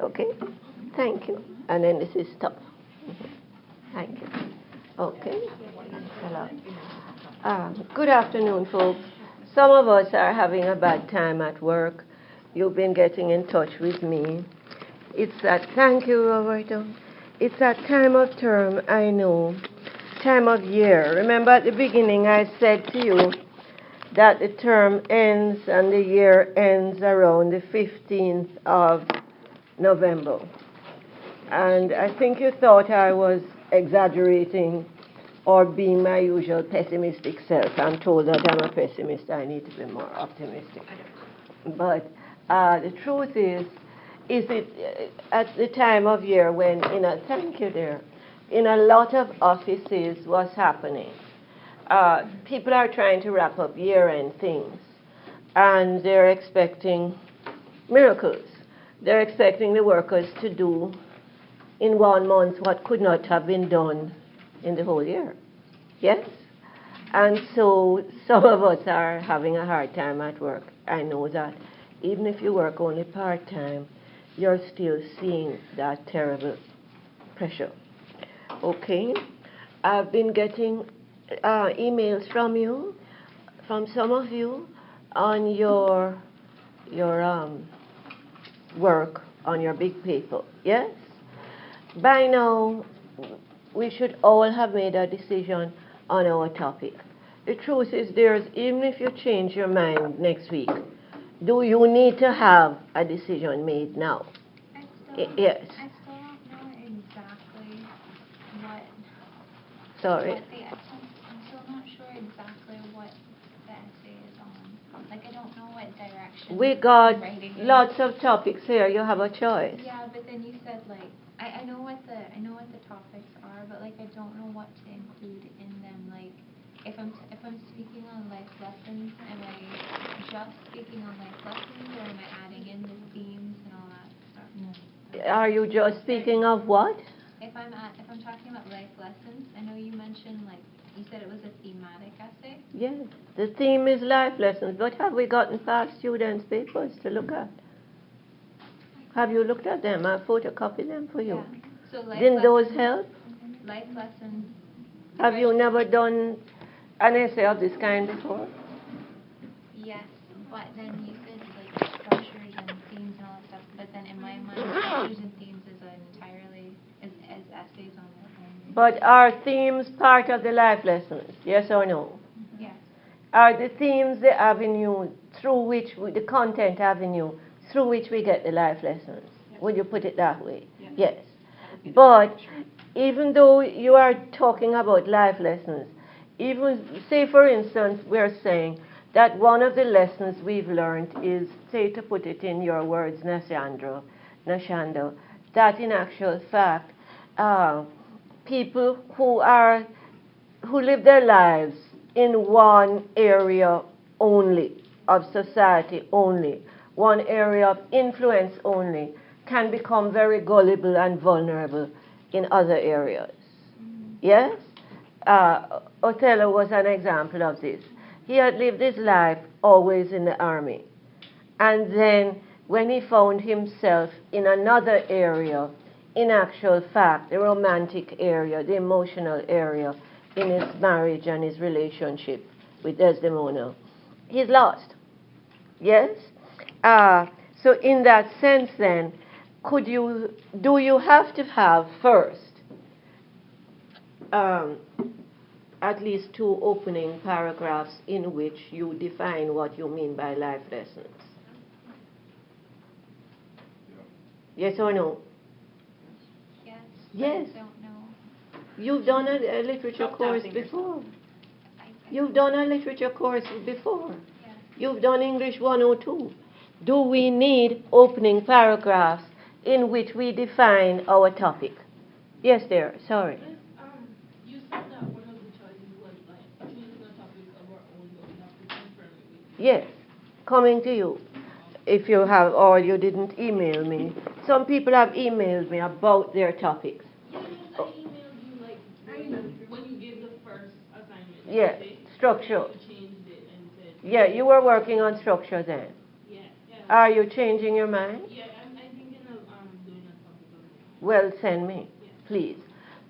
Okay, thank you. And then this is stop. Thank you. Okay. Hello. Good afternoon, folks. Some of us are having a bad time at work. You've been getting in touch with me. It's that, thank you, Roberto. It's that time of term, I know. Time of year. Remember at the beginning I said to you that the term ends and the year ends around the 15th of November. And I think you thought I was exaggerating or being my usual pessimistic self. I'm told that I'm a pessimist. I need to be more optimistic. But the truth is it at the time of year when, thank you there, in a lot of offices, what's happening? People are trying to wrap up year-end things, and they're expecting miracles. They're expecting the workers to do in 1 month what could not have been done in the whole year. Yes? And so some of us are having a hard time at work. I know that. Even if you work only part-time, you're still seeing that terrible pressure. Okay? I've been getting emails from you, from some of you, on your work on your big paper. Yes? By now, we should all have made a decision on our topic. The truth is, even if you change your mind next week, do you need to have a decision made now? Yes. I still don't know exactly what. Sorry. I'm still not sure exactly what the essay is on. Like, I don't know what direction. We got lots of topics here. You have a choice. Yeah, but then you said I know what the topics are, but I don't know what to include in them. Like, if I'm speaking on life lessons, am I just speaking on life lessons, or am I adding in the themes and all that stuff? No. Are you just speaking of what? If I'm talking about life lessons, I know you mentioned you said it was a thematic essay. Yes, the theme is life lessons. But have we gotten past students' papers to look at? Have you looked at them? I photocopied them for you. Yeah. So Didn't those help? Life lessons. Have you never done an essay of this kind before? Yes, but then you said structures and themes and all that stuff. But then in my mind, structures and themes is entirely as essays on their own. But are themes part of the life lessons? Yes or no? Yes. Are the themes the avenue through which the content avenue through which we get the life lessons? Yes. Would you put it that way? Yes. But even though you are talking about life lessons, even say for instance we're saying that one of the lessons we've learned is, say to put it in your words, Nashando, that in actual fact people who live their lives in one area only of society only, one area of influence only, can become very gullible and vulnerable in other areas. Yes? Othello was an example of this. He had lived his life always in the army. And then when he found himself in another area, in actual fact, the romantic area, the emotional area, in his marriage and his relationship with Desdemona, he's lost. Yes? So in that sense then, do you have to have first at least 2 opening paragraphs in which you define what you mean by life lessons? Yes or no? Yes. Yes. I don't know. You've done a literature course before. You've done a literature course before. Yes. You've done English 102. Do we need opening paragraphs in which we define our topic? Yes, there. Sorry. You said that one of the choices was choosing a topic of our own, but we have to confirm it with you. Yes. Coming to you. If you have, or you didn't email me. Some people have emailed me about their topics. Yeah, I emailed you when you gave the first assignment. Yes, structure. You changed it and said. Yeah, you were working on structure then. Yeah. Are you changing your mind? Yeah, I'm thinking of doing Well, send me, please.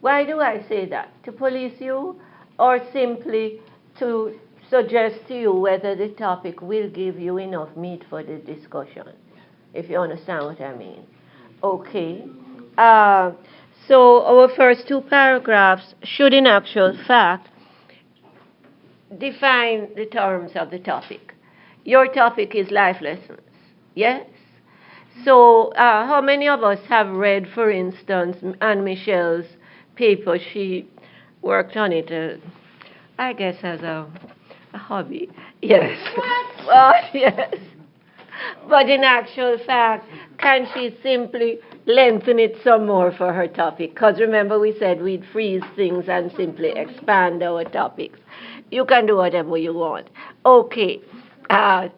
Why do I say that? To police you, or simply to suggest to you whether the topic will give you enough meat for the discussion, if you understand what I mean? Okay. So our first two paragraphs should, in actual fact, define the terms of the topic. Your topic is life lessons, yes? So how many of us have read, for instance, Anne Michelle's paper? She worked on it, I guess, as a hobby. Yes. What? Well, yes. But in actual fact, can she simply lengthen it some more for her topic? Because remember we said we'd freeze things and simply expand our topics. You can do whatever you want. Okay.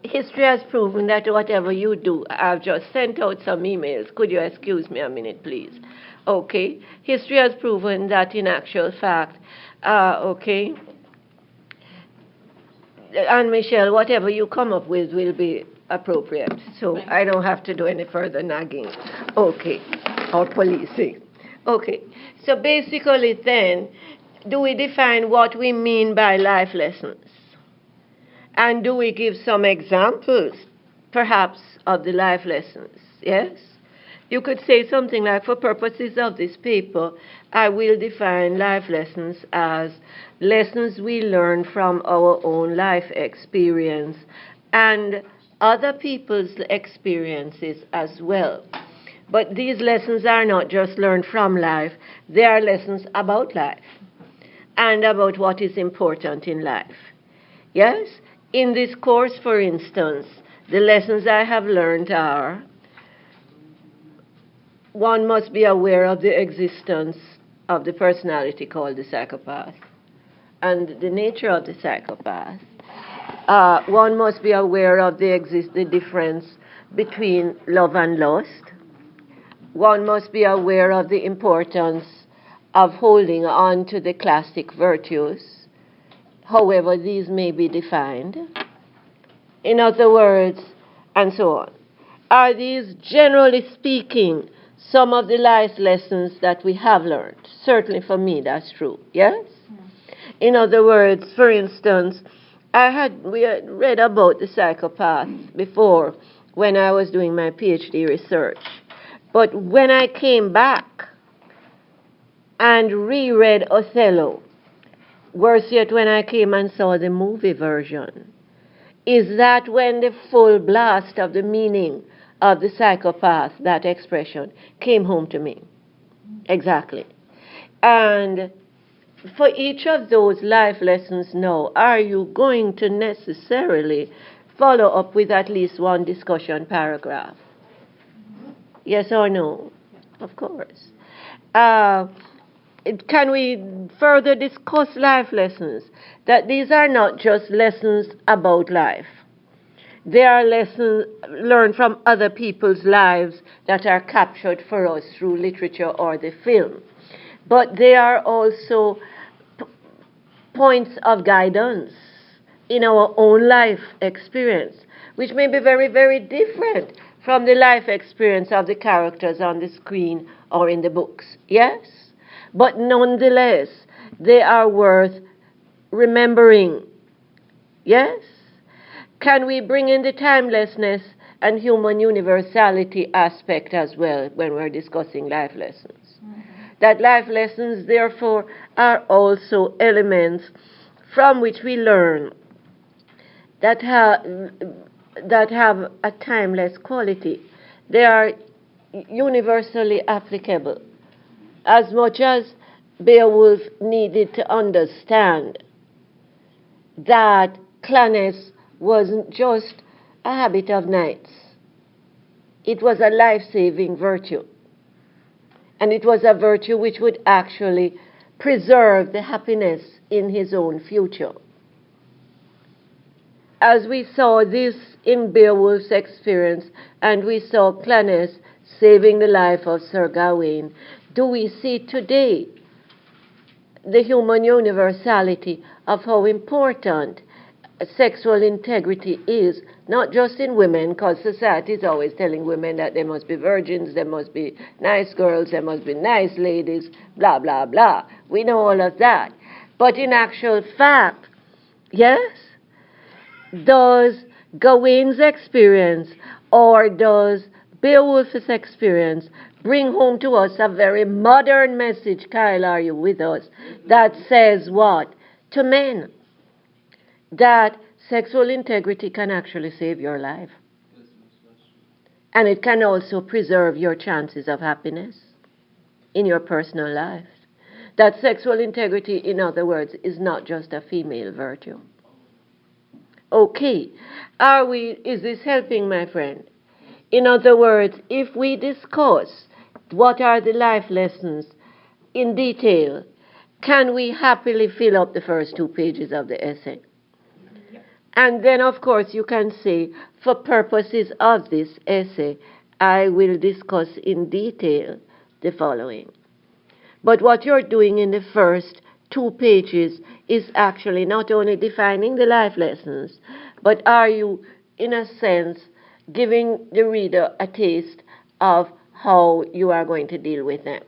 History has proven that whatever you do, I've just sent out some emails. Could you excuse me a minute, please? Okay. History has proven that in actual fact, okay, and Michelle, whatever you come up with will be appropriate. So I don't have to do any further nagging. Okay. Or policing. Okay. So basically then, do we define what we mean by life lessons? And do we give some examples, perhaps, of the life lessons? Yes? You could say something like, for purposes of this paper, I will define life lessons as lessons we learn from our own life experience and other people's experiences as well. But these lessons are not just learned from life, they are lessons about life and about what is important in life. Yes? In this course, for instance, the lessons I have learned are: one must be aware of the existence of the personality called the psychopath and the nature of the psychopath. One must be aware of the difference between love and lust. One must be aware of the importance of holding on to the classic virtues, however these may be defined. In other words, and so on. Are these, generally speaking, some of the life lessons that we have learned? Certainly for me, that's true. Yes? In other words, for instance, we had read about the psychopath before when I was doing my PhD research. But when I came back and reread Othello, worse yet, when I came and saw the movie version, is that when the full blast of the meaning of the psychopath, that expression, came home to me. Exactly. And for each of those life lessons now, are you going to necessarily follow up with at least one discussion paragraph? Yes or no? Of course. Can we further discuss life lessons? That these are not just lessons about life. They are lessons learned from other people's lives that are captured for us through literature or the film. But they are also points of guidance in our own life experience, which may be very, very different from the life experience of the characters on the screen or in the books. Yes? But nonetheless, they are worth remembering. Yes? Can we bring in the timelessness and human universality aspect as well when we're discussing life lessons? Mm-hmm. That life lessons, therefore, are also elements from which we learn that have a timeless quality. They are universally applicable. As much as Beowulf needed to understand that cleverness wasn't just a habit of knights. It was a life-saving virtue. And it was a virtue which would actually preserve the happiness in his own future. As we saw this in Beowulf's experience, and we saw cleverness saving the life of Sir Gawain, do we see today the human universality of how important sexual integrity is, not just in women, because society is always telling women that they must be virgins, they must be nice girls, they must be nice ladies, blah, blah, blah. We know all of that. But in actual fact, yes, does Gawain's experience or does Beowulf's experience bring home to us a very modern message, Kyle, are you with us, that says what? To men, that sexual integrity can actually save your life. And it can also preserve your chances of happiness in your personal life. That sexual integrity, in other words, is not just a female virtue. Okay, is this helping, my friend? In other words, if we discuss what are the life lessons in detail, can we happily fill up the first 2 pages of the essay? And then, of course, you can say, for purposes of this essay, I will discuss in detail the following. But what you're doing in the first 2 pages is actually not only defining the life lessons, but are you, in a sense, giving the reader a taste of how you are going to deal with them?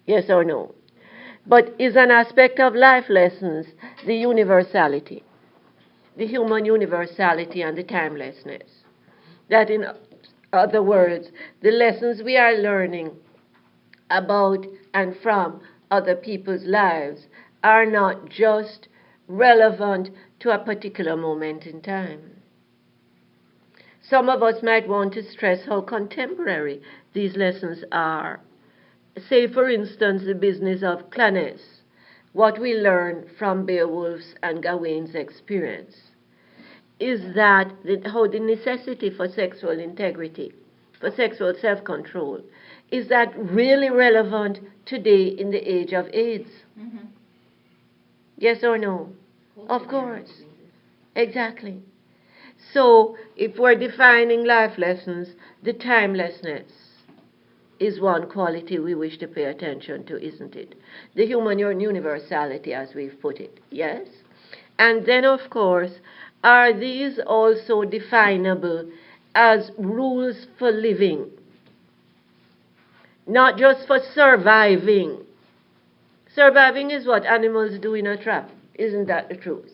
Yes or no? But is an aspect of life lessons the universality, the human universality and the timelessness? That, in other words, the lessons we are learning about and from other people's lives are not just relevant to a particular moment in time. Some of us might want to stress how contemporary these lessons are. Say, for instance, the business of cleverness, what we learn from Beowulf's and Gawain's experience, is that how the necessity for sexual integrity, for sexual self-control, is that really relevant today in the age of AIDS? Mm-hmm. Yes or no? Of course. Exactly. So, if we're defining life lessons, the timelessness is one quality we wish to pay attention to, isn't it? The human universality, as we've put it, yes? And then, of course, are these also definable as rules for living? Not just for surviving. Surviving is what animals do in a trap. Isn't that the truth?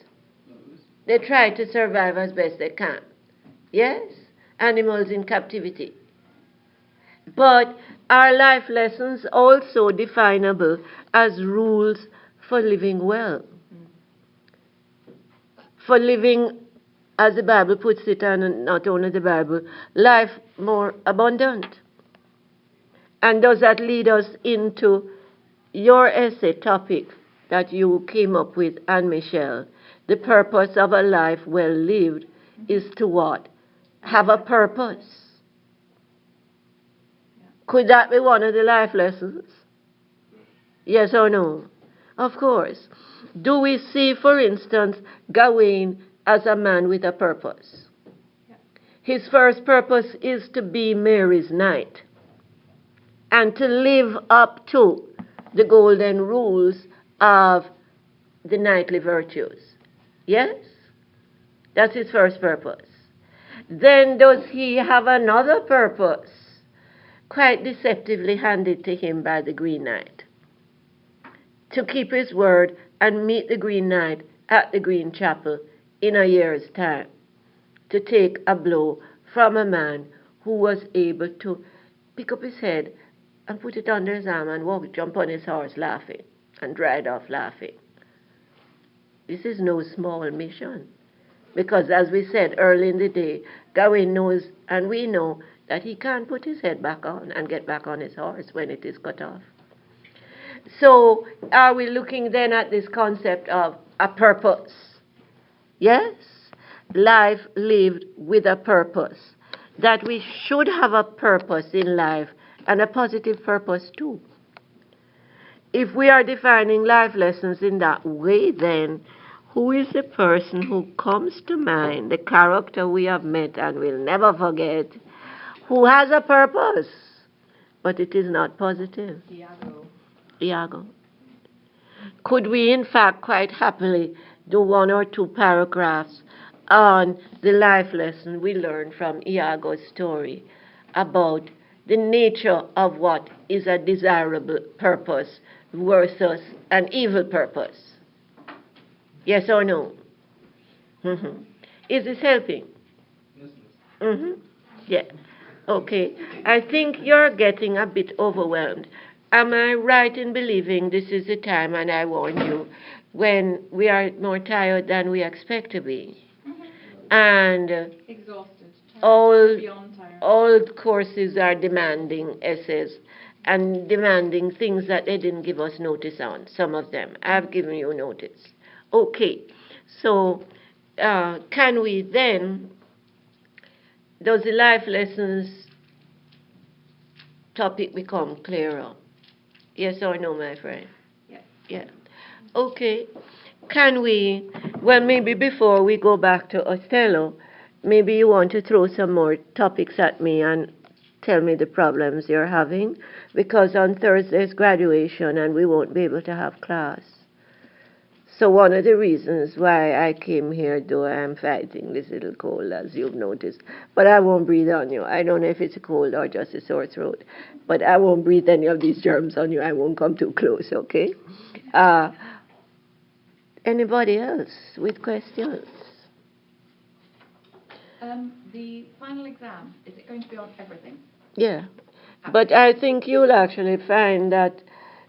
They try to survive as best they can. Yes? Animals in captivity. But are life lessons also definable as rules for living well? For living, as the Bible puts it, and not only the Bible, life more abundant. And does that lead us into your essay topic that you came up with, Anne Michelle? The purpose of a life well lived is to what? Have a purpose. Could that be one of the life lessons? Yes or no? Of course. Do we see, for instance, Gawain as a man with a purpose? His first purpose is to be Mary's knight and to live up to the golden rules of the knightly virtues. Yes? That's his first purpose. Then does he have another purpose, quite deceptively handed to him by the Green Knight? To keep his word and meet the Green Knight at the Green Chapel in a year's time, to take a blow from a man who was able to pick up his head and put it under his arm and jump on his horse laughing and ride off laughing. This is no small mission, because as we said early in the day, Gawain knows and we know that he can't put his head back on and get back on his horse when it is cut off. So are we looking then at this concept of a purpose? Yes? Life lived with a purpose. That we should have a purpose in life, and a positive purpose too. If we are defining life lessons in that way, then who is the person who comes to mind, the character we have met and will never forget, who has a purpose, but it is not positive? Iago. Could we, in fact, quite happily do one or two paragraphs on the life lesson we learned from Iago's story about the nature of what is a desirable purpose versus an evil purpose. Yes or no? Mm-hmm. Is this helping? Yes, miss. Mm-hmm. Yeah. Okay. I think you're getting a bit overwhelmed. Am I right in believing this is the time, and I warn you, when we are more tired than we expect to be? And Exhausted. all, Beyond tired. all courses are demanding essays and demanding things that they didn't give us notice on, some of them. I've given you notice. Okay. So, can we then, does the life lessons topic become clearer? Yes or no, my friend? Yes. Yeah. Okay. Can we, well, maybe before we go back to Othello, maybe you want to throw some more topics at me and tell me the problems you're having, because on Thursday's graduation and we won't be able to have class. So one of the reasons why I came here, though I am fighting this little cold, as you've noticed, but I won't breathe on you. I don't know if it's a cold or just a sore throat, but I won't breathe any of these germs on you. I won't come too close, okay? Anybody else with questions? The final exam, is it going to be on everything? Yeah. But I think you'll actually find that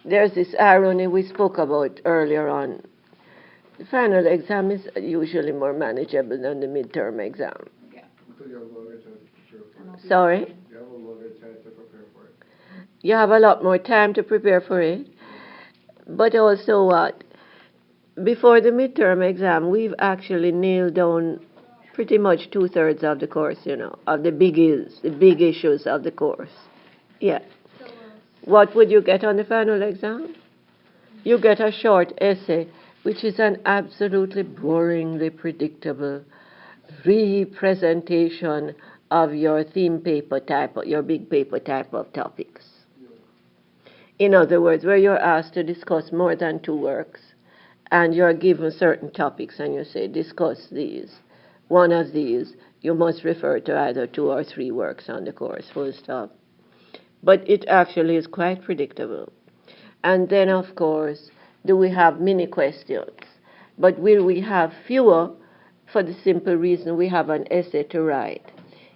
there's this irony we spoke about earlier on. The final exam is usually more manageable than the midterm exam. Yeah. So you have a longer time to prepare for it. Sorry? You have a longer time to prepare for it. You have a lot more time to prepare for it. But also what? Before the midterm exam, we've actually nailed down pretty much 2/3 of the course, of the big issues of the course. Yeah. What would you get on the final exam? You get a short essay, which is an absolutely boringly predictable representation of your theme paper type, your big paper type of topics. In other words, where you're asked to discuss more than 2 works, and you're given certain topics, and you say, discuss these. One of these, you must refer to either 2 or 3 works on the course, full stop. But it actually is quite predictable. And then, of course, do we have mini questions? But will we have fewer for the simple reason we have an essay to write?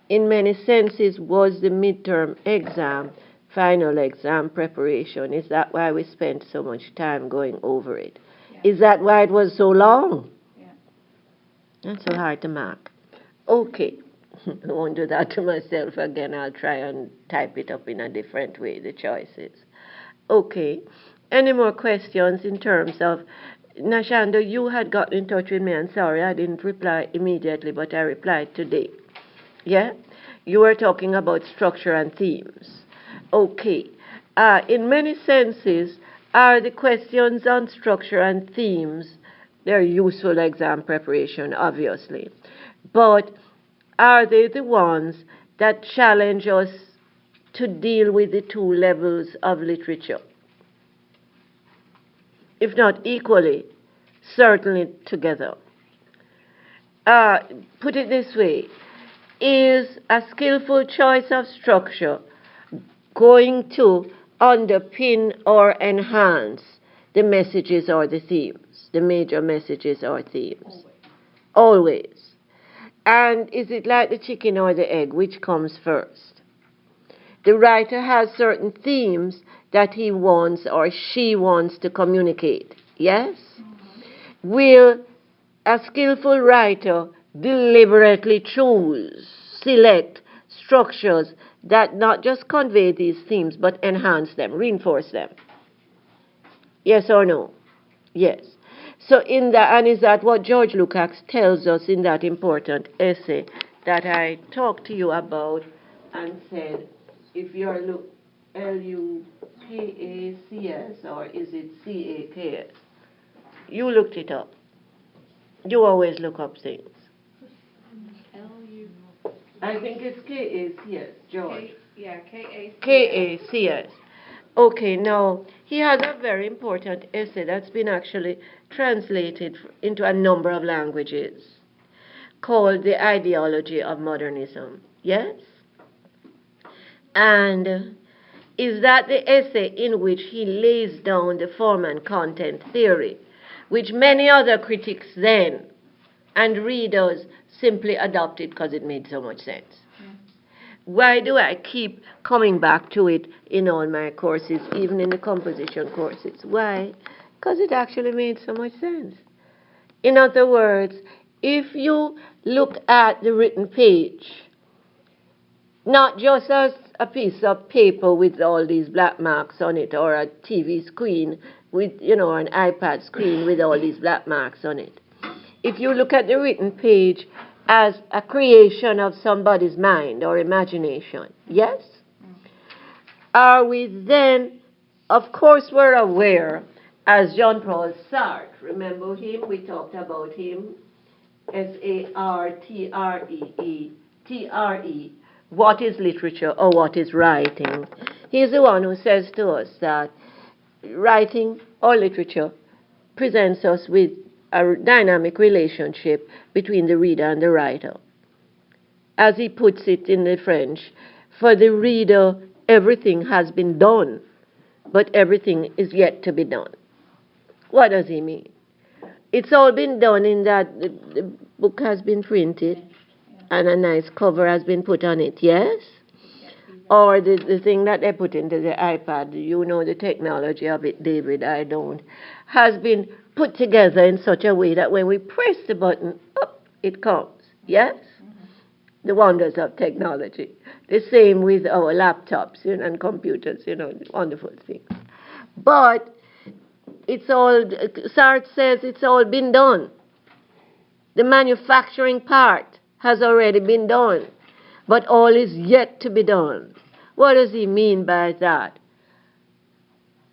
In many senses, was the midterm exam, final exam preparation? Is that why we spent so much time going over it? Yeah. Is that why it was so long? Yeah. That's so hard to mark. Okay. I won't do that to myself again. I'll try and type it up in a different way, the choices. Okay. Any more questions in terms of, Nashando, you had gotten in touch with me, and sorry I didn't reply immediately, but I replied today. Yeah? You were talking about structure and themes. Okay. In many senses, are the questions on structure and themes, they're useful exam preparation, obviously. But are they the ones that challenge us to deal with the 2 levels of literature? If not equally, certainly together. Put it this way, is a skillful choice of structure going to underpin or enhance the messages or the themes, the major messages or themes? Always. And is it like the chicken or the egg? Which comes first? The writer has certain themes that he wants or she wants to communicate. Yes? Will a skillful writer deliberately select structures that not just convey these themes but enhance them, reinforce them? Yes or no? Yes. So in that, and is that what George Lukács tells us in that important essay that I talked to you about and said, if you're Lukacs, or is it Caks? You looked it up. You always look up things. I think it's Kacs, George. Kacs. Kacs. Okay, now, he has a very important essay that's been actually translated into a number of languages called The Ideology of Modernism. Yes? And is that the essay in which he lays down the form and content theory, which many other critics then and readers simply adopted because it made so much sense. Why do I keep coming back to it in all my courses, even in the composition courses? Why? Because it actually made so much sense. In other words, if you look at the written page, not just as a piece of paper with all these black marks on it, or a TV screen with, or an iPad screen with all these black marks on it. If you look at the written page as a creation of somebody's mind or imagination, yes? Are we then, of course we're aware, as Jean-Paul Sartre, remember him? We talked about him, Sartre, what is literature or what is writing? He's the one who says to us that writing or literature presents us with a dynamic relationship between the reader and the writer. As he puts it in the French, for the reader, everything has been done, but everything is yet to be done. What does he mean? It's all been done in that the book has been printed and a nice cover has been put on it, yes? Or the thing that they put into the iPad, you know the technology of it, David, I don't, has been put together in such a way that when we press the button, up it comes, yes? The wonders of technology. The same with our laptops and computers, wonderful things. But it's all, Sartre says it's all been done. The manufacturing part has already been done, but all is yet to be done. What does he mean by that?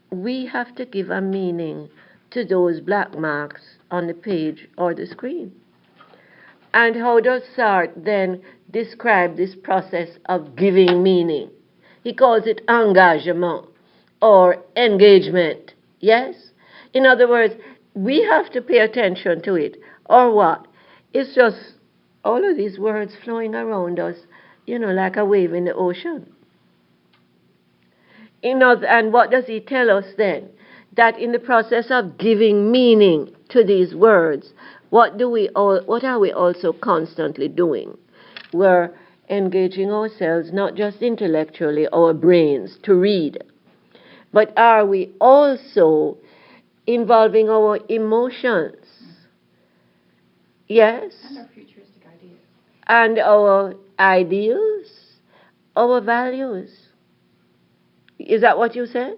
We have to give a meaning to those black marks on the page or the screen. And how does Sartre then describe this process of giving meaning? He calls it engagement or engagement, yes? In other words, we have to pay attention to it, or what? It's just all of these words flowing around us, like a wave in the ocean. And what does he tell us then? That in the process of giving meaning to these words, what are we also constantly doing? We're engaging ourselves, not just intellectually, our brains, to read, but are we also involving our emotions? Yes? And our futuristic ideas. And our ideals, our values. Is that what you said?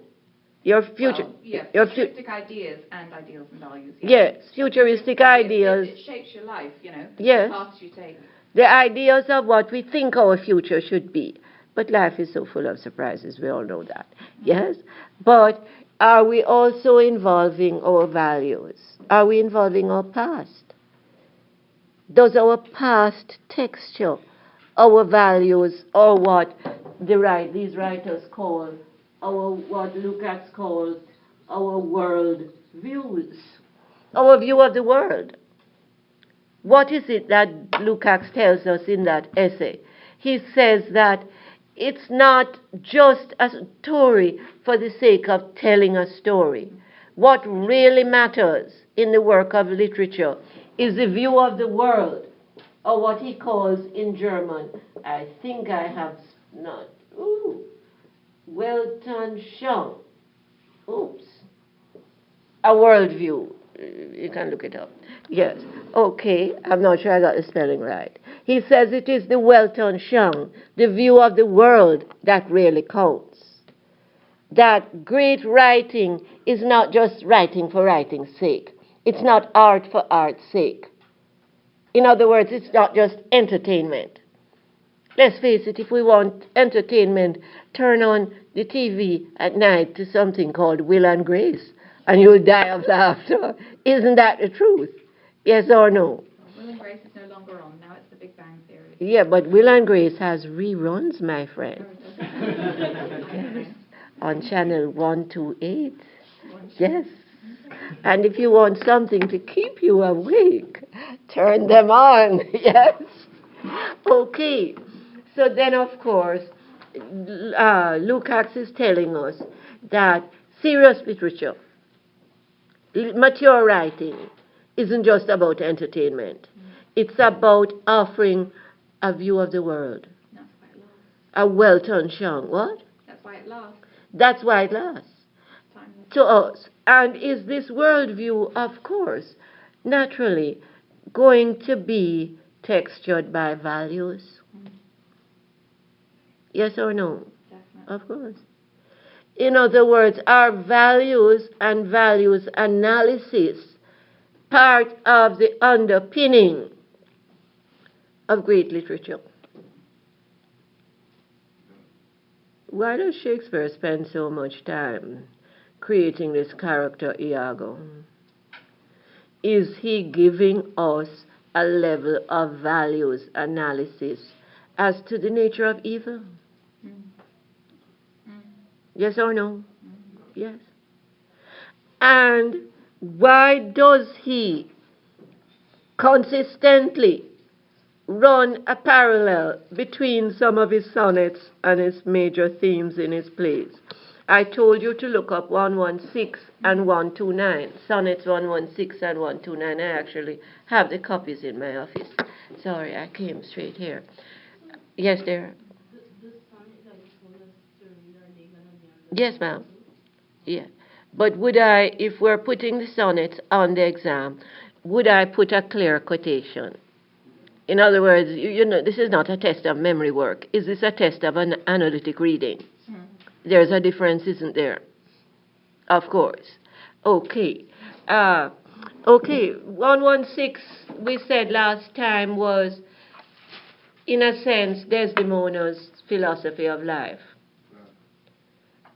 Your future. Well, yes, your futuristic ideas and ideals and values. Yes, futuristic ideas. It shapes your life, Yes. the paths you take. The ideas of what we think our future should be. But life is so full of surprises, we all know that. Yes? But are we also involving our values? Are we involving our past? Does our past texture our values, or what these writers call, what Lukács calls our world views, our view of the world? What is it that Lukács tells us in that essay? He says that it's not just a story for the sake of telling a story. What really matters in the work of literature is the view of the world, or what he calls in German, I think I have not, Weltanschauung. Oops. A worldview. You can look it up. Yes. Okay. I'm not sure I got the spelling right. He says it is the Weltanschauung, the view of the world, that really counts. That great writing is not just writing for writing's sake. It's not art for art's sake. In other words, it's not just entertainment. Let's face it, if we want entertainment, turn on the TV at night to something called Will and Grace, and you'll die of laughter. Isn't that the truth? Yes or no? Will and Grace is no longer on. Now it's the Big Bang Theory. Yeah, but Will and Grace has reruns, my friend. Oh, it does. Yes. on channel 128. Yes. And if you want something to keep you awake, turn them on. Yes. Okay. So then, of course, Lukács is telling us that serious literature, mature writing, isn't just about entertainment. It's about offering a view of the world. That's why it lasts. A well-turned song. What? That's why it lasts. That's why it lasts. Timeless. To us. And is this worldview, of course, naturally going to be textured by values? Yes or no? Definitely. Of course. In other words, are values and values analysis part of the underpinning of great literature? Why does Shakespeare spend so much time creating this character Iago? Is he giving us a level of values analysis as to the nature of evil? Yes or no? Yes. And why does he consistently run a parallel between some of his sonnets and his major themes in his plays? I told you to look up 116 and 129, sonnets 116 and 129. I actually have the copies in my office. Sorry, I came straight here. Yes, dear. This sonnet that you told us to read are they gonna be on the Yes, ma'am. Yeah. But would I, if we're putting the sonnets on the exam, would I put a clear quotation? In other words, you know, this is not a test of memory work. Is this a test of an analytic reading? There's a difference, isn't there? Of course. Okay. Okay, 116, we said last time, was, in a sense, Desdemona's philosophy of life.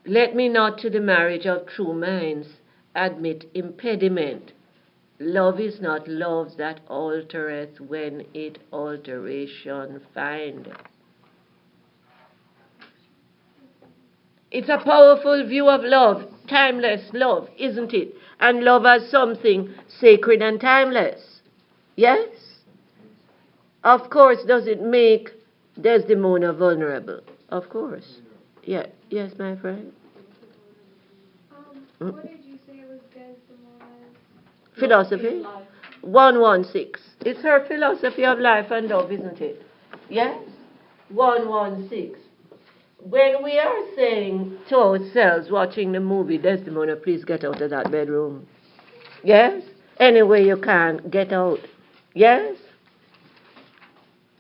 Let me not to the marriage of true minds admit impediment. Love is not love that altereth when it alteration find. It's a powerful view of love, timeless love, isn't it? And love as something sacred and timeless. Yes? Of course, does it make Desdemona vulnerable? Of course. Yeah. Yes, my friend? What did you say was Desdemona's? Philosophy? 116. It's her philosophy of life and love, isn't it? Yes? 116. When we are saying to ourselves, watching the movie, Desdemona, please get out of that bedroom. Yes? Any way you can, get out. Yes?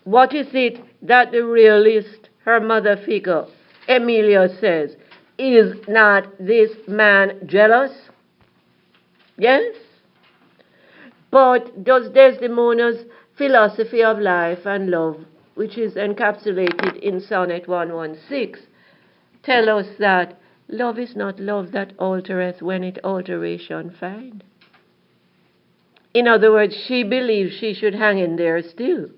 What is it that the realist, her mother figure, Emilia, says? Is not this man jealous? Yes? But does Desdemona's philosophy of life and love, which is encapsulated in Sonnet 116, tell us that love is not love that altereth when it alteration find? In other words, she believes she should hang in there still.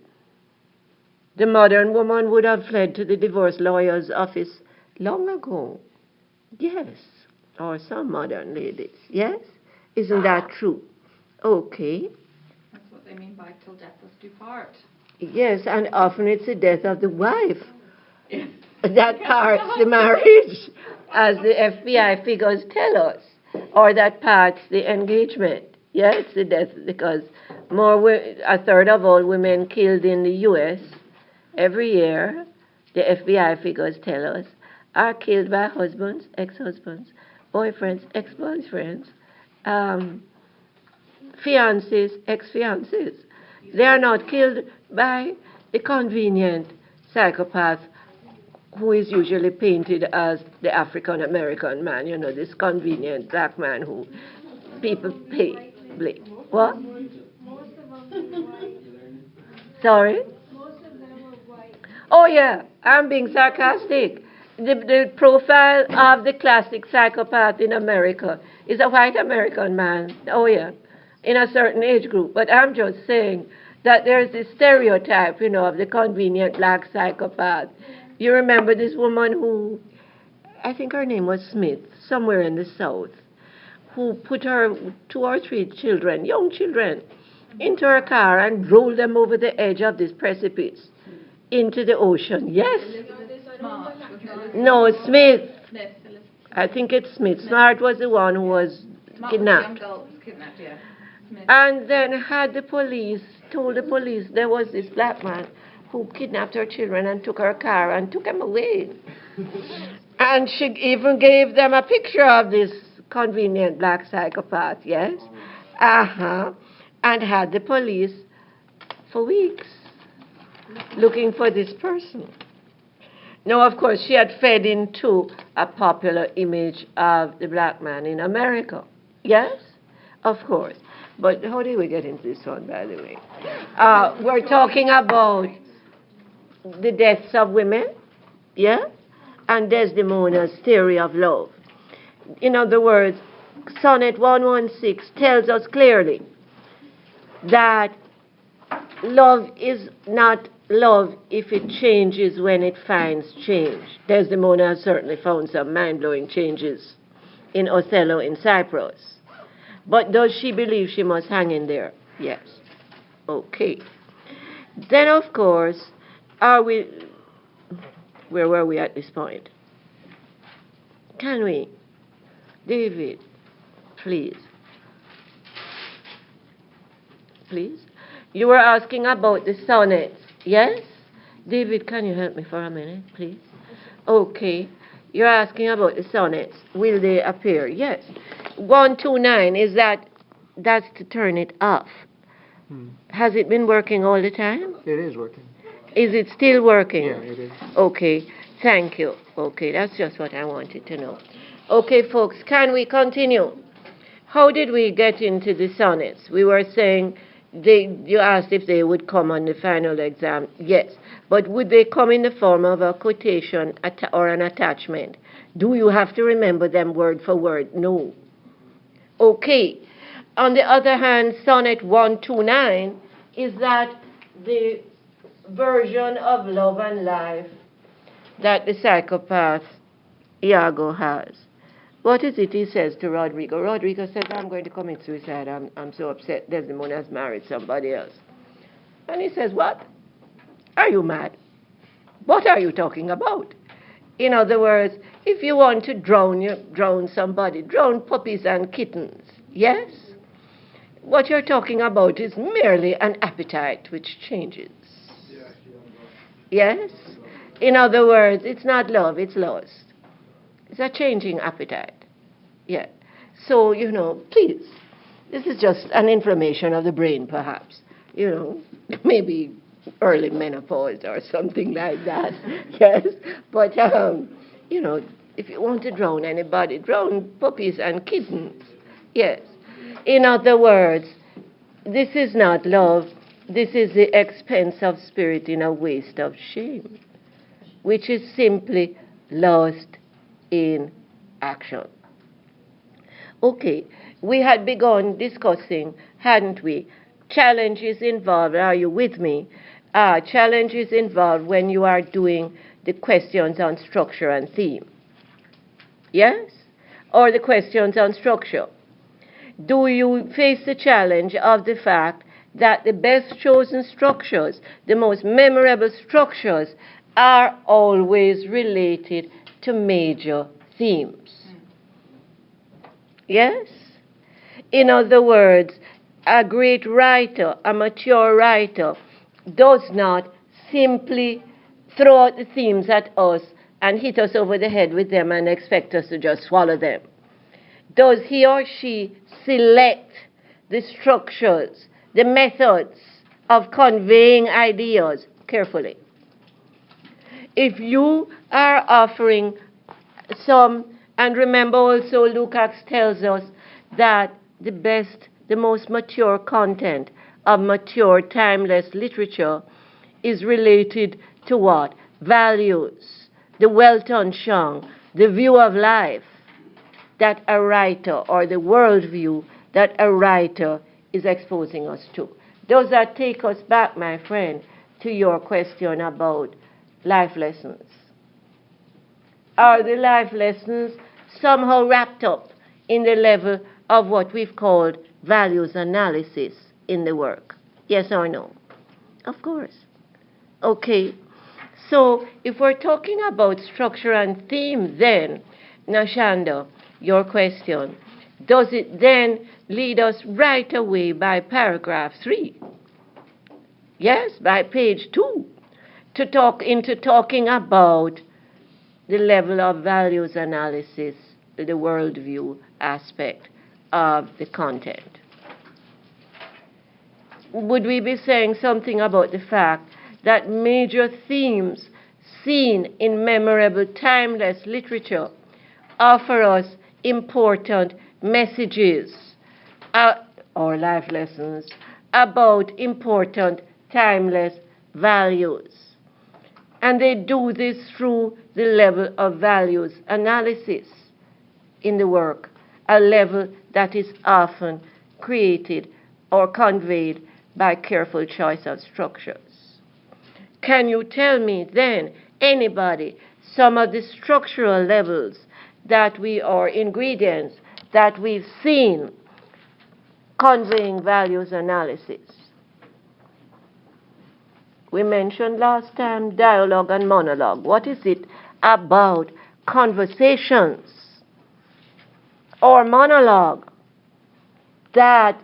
The modern woman would have fled to the divorce lawyer's office long ago. Yes. Or some modern ladies. Yes? Isn't that true? Okay. That's what they mean by till death us do part. Yes, and often it's the death of the wife that parts the marriage, as the FBI figures tell us, or that parts the engagement. Yeah, it's the death, because a third of all women killed in the U.S. every year, the FBI figures tell us, are killed by husbands, ex-husbands, boyfriends, ex-boyfriends, fiancés, ex-fiancés. They are not killed by the convenient psychopath who is usually painted as the African-American man, you know, this convenient black man who people pay. What? Most of them were white. Sorry? Most of them were white. Oh, yeah, I'm being sarcastic. The profile of the classic psychopath in America is a white American man. Oh, yeah, in a certain age group. But I'm just saying that there's this stereotype, you know, of the convenient black psychopath. You remember this woman who I think her name was Smith, somewhere in the South, who put her 2 or 3 children, young children, into her car and rolled them over the edge of this precipice into the ocean. Yes? Smart. No, Smith. Smith. I think it's Smith. Smart was the one who was Smart was the young kidnapped. girl that was kidnapped, yeah. Smith. And then had the police, told the police there was this black man who kidnapped her children and took her car and took them away. And she even gave them a picture of this convenient black psychopath, yes? Uh-huh. And had the police for weeks looking for this person. Now, of course, she had fed into a popular image of the black man in America. Yes? Of course. But how did we get into this one, by the way? We're talking about the deaths of women, yeah? And Desdemona's theory of love. In other words, Sonnet 116 tells us clearly that love is not love if it changes when it finds change. Desdemona has certainly found some mind-blowing changes in Othello in Cyprus. But does she believe she must hang in there? Yes. Okay. Then, of course, where were we at this point? Can we? David, please. Please. You were asking about the sonnets, yes? David, can you help me for a minute, please? Okay. You're asking about the sonnets. Will they appear? Yes. 129, that's to turn it off. Has it been working all the time? It is working. Is it still working? Yeah, it is. Okay, thank you. Okay, that's just what I wanted to know. Okay, folks, can we continue? How did we get into the sonnets? We were saying, you asked if they would come on the final exam. Yes, but would they come in the form of a quotation or an attachment? Do you have to remember them word for word? No. Okay. On the other hand, Sonnet 129 is that the version of love and life that the psychopath Iago has. What is it he says to Rodrigo? Rodrigo says, I'm going to commit suicide. I'm so upset Desdemona has married somebody else. And he says, what? Are you mad? What are you talking about? In other words, if you want to drown somebody, drown puppies and kittens. Yes? What you're talking about is merely an appetite which changes. Yes? In other words, it's not love, it's lust. It's a changing appetite. Yeah. So, please, this is just an inflammation of the brain, perhaps. Maybe early menopause or something like that. Yes. But, if you want to drown anybody, drown puppies and kittens. Yes. In other words, this is not love. This is the expense of spirit in a waste of shame, which is simply lost in action. Okay, we had begun discussing, hadn't we? Challenges involved, are you with me? Challenges involved when you are doing the questions on structure and theme. Yes? Or the questions on structure. Do you face the challenge of the fact that the best chosen structures, the most memorable structures, are always related to major themes? Yes? In other words, a great writer, a mature writer, does not simply throw out the themes at us and hit us over the head with them and expect us to just swallow them. Does he or she select the structures, the methods of conveying ideas carefully? If you are offering some, and remember also Lukács tells us that the most mature content of mature, timeless literature is related to what? Values, the Weltanschauung, the view of life that a writer, or the worldview that a writer is exposing us to. Does that take us back, my friend, to your question about life lessons? are the life lessons somehow wrapped up in the level of what we've called values analysis in the work? Yes or no? Of course. Okay. So if we're talking about structure and theme, then, Nashanda, your question, does it then lead us right away by paragraph 3? Yes, by page 2, talking about the level of values analysis, the worldview aspect of the content. Would we be saying something about the fact that major themes seen in memorable, timeless literature offer us important messages or life lessons about important, timeless values? And they do this through the level of values analysis in the work, a level that is often created or conveyed by careful choice of structures. Can you tell me then, anybody, some of the structural levels that or ingredients that we've seen conveying values analysis? We mentioned last time dialogue and monologue. What is it about conversations or monologue that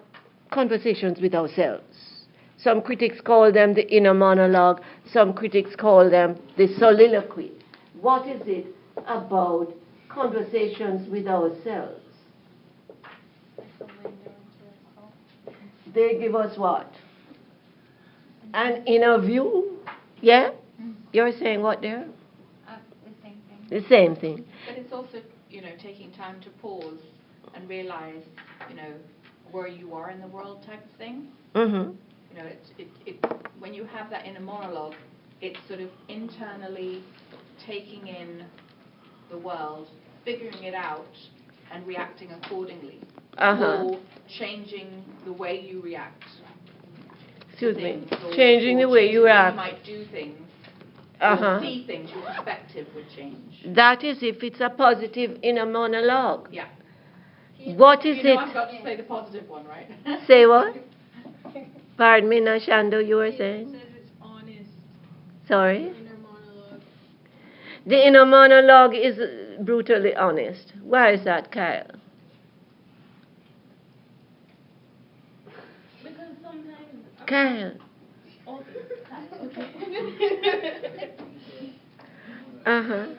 conversations with ourselves? Some critics call them the inner monologue. Some critics call them the soliloquy. What is it about conversations with ourselves? They give us what? An inner view? Yeah? You're saying what there? The same thing. The same thing. But it's also, taking time to pause and realize, where you are in the world type of thing. Mm-hmm. When you have that inner monologue, it's sort of internally taking in the world, figuring it out, and reacting accordingly. Or changing the way you react. Excuse me. Or Changing the way you react. You might do things. Or see things, your perspective would change. That is if it's a positive inner monologue. Yeah. What is it? I've got to say the positive one, right? Say what? Pardon me, Nashando, you were saying? It says it's honest. Sorry? Inner monologue. The inner monologue is brutally honest. Why is that, Kyle? Because sometimes. Kyle. Okay.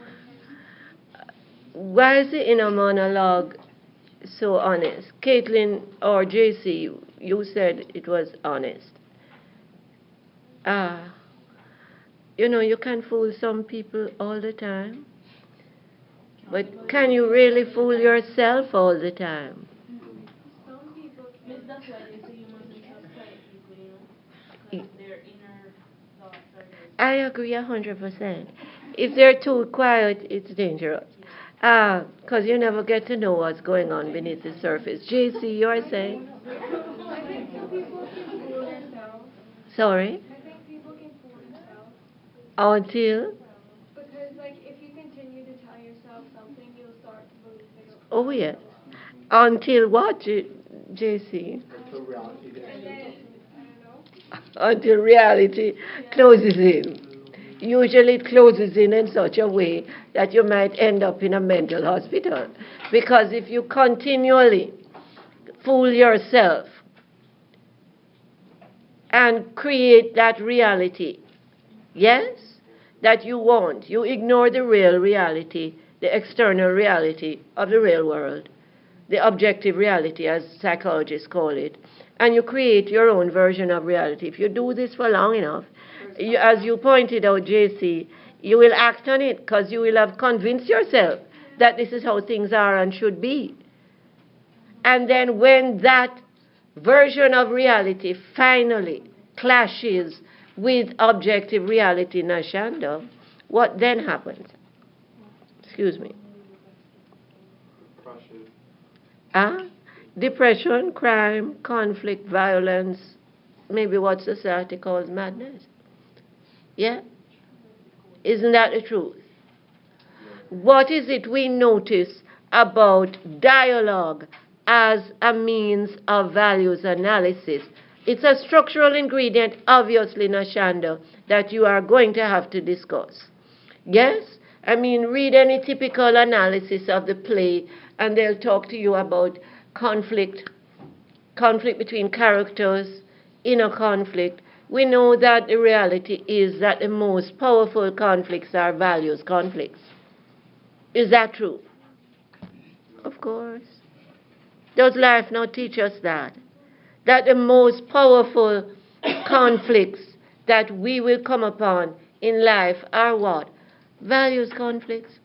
Why is the inner monologue so honest? Caitlin or JC, you said it was honest. You can fool some people all the time. But can you really fool yourself all the time? Some people, Miss, that's why they say you mustn't trust quiet people, because their inner thoughts are just... I agree 100%. If they're too quiet, it's dangerous. Because you never get to know what's going on beneath the surface. JC, you're saying? I think people can fool themselves. Sorry? I think people can fool themselves. Until? Because, if you continue to tell yourself something, you'll start to believe it. Oh, yes. Until what, JC? Until reality And gets then, I don't know. Until reality closes in. Usually it closes in such a way that you might end up in a mental hospital. Because if you continually fool yourself and create that reality, yes, that you want, you ignore the real reality, the external reality of the real world, the objective reality, as psychologists call it, and you create your own version of reality. If you do this for long enough, as you pointed out, JC, you will act on it because you will have convinced yourself that this is how things are and should be. And then when that version of reality finally clashes with objective reality, Nashanda, what then happens? Excuse me. Depression, crime, conflict, violence, maybe what society calls madness. Yeah? Isn't that the truth? what is it we notice about dialogue as a means of values analysis? It's a structural ingredient, obviously, Nashanda, that you are going to have to discuss. Yes? I mean, read any typical analysis of the play, and they'll talk to you about conflict between characters, inner conflict. We know that the reality is that the most powerful conflicts are values conflicts. Is that true? Of course. Does life not teach us that? That the most powerful conflicts that we will come upon in life are what? Values conflicts.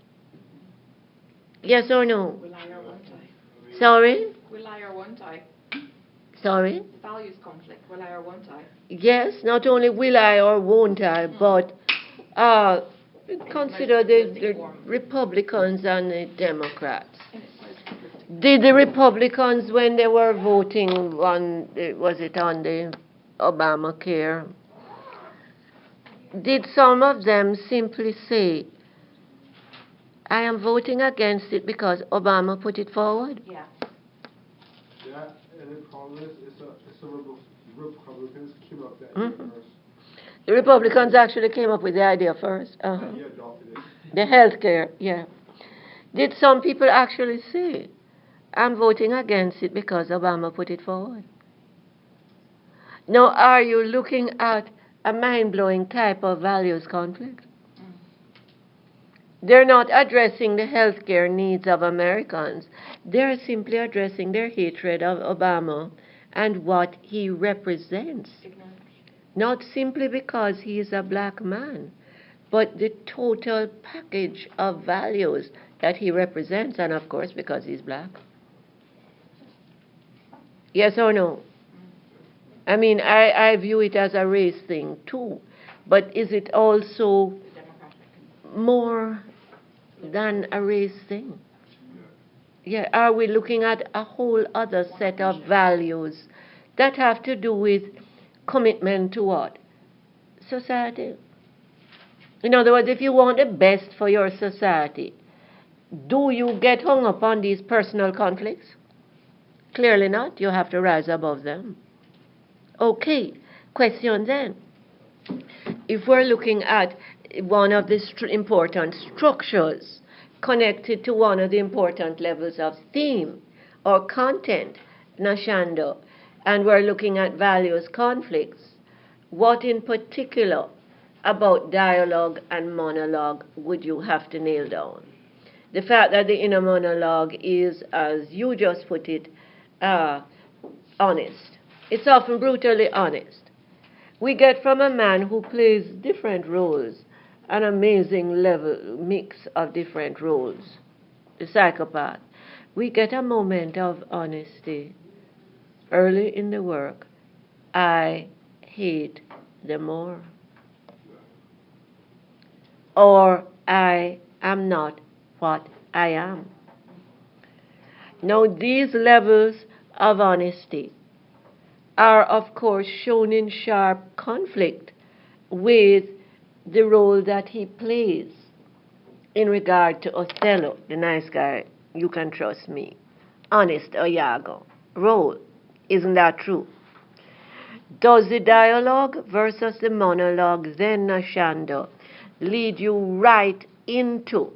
Yes or no? Will I or won't I? Sorry? Will I or won't I? Sorry? Values conflict. Will I or won't I? Yes, not only will I or won't I, but consider the Republicans and the Democrats. Did the Republicans, when they were voting on, was it on the Obamacare, did some of them simply say, I am voting against it because Obama put it forward? Yeah. Yeah, and the problem is, Republicans came up with that idea first. The Republicans actually came up with the idea first. And he adopted it. The health care, yeah. Did some people actually say, I'm voting against it because Obama put it forward? Now, are you looking at a mind-blowing type of values conflict? They're not addressing the health care needs of Americans. They're simply addressing their hatred of Obama and what he represents. Not simply because he is a black man, but the total package of values that he represents, and of course because he's black. Yes or no? I mean, I view it as a race thing too, but is it also more than a race thing? Yeah, are we looking at a whole other set of values that have to do with commitment to what? Society. In other words, if you want the best for your society, do you get hung up on these personal conflicts? Clearly not. You have to rise above them. Okay, question then. If we're looking at one of the important structures connected to one of the important levels of theme or content, Nashando, and we're looking at values conflicts, what in particular about dialogue and monologue would you have to nail down? The fact that the inner monologue is, as you just put it, honest. It's often brutally honest. We get from a man who plays different roles, an amazing mix of different roles, the psychopath. We get a moment of honesty early in the work. I hate the more. Or I am not what I am. Now, these levels of honesty are, of course, shown in sharp conflict with the role that he plays in regard to Othello, the nice guy, you can trust me, honest Iago role. Isn't that true? Does the dialogue versus the monologue then, Nashanda, lead you right into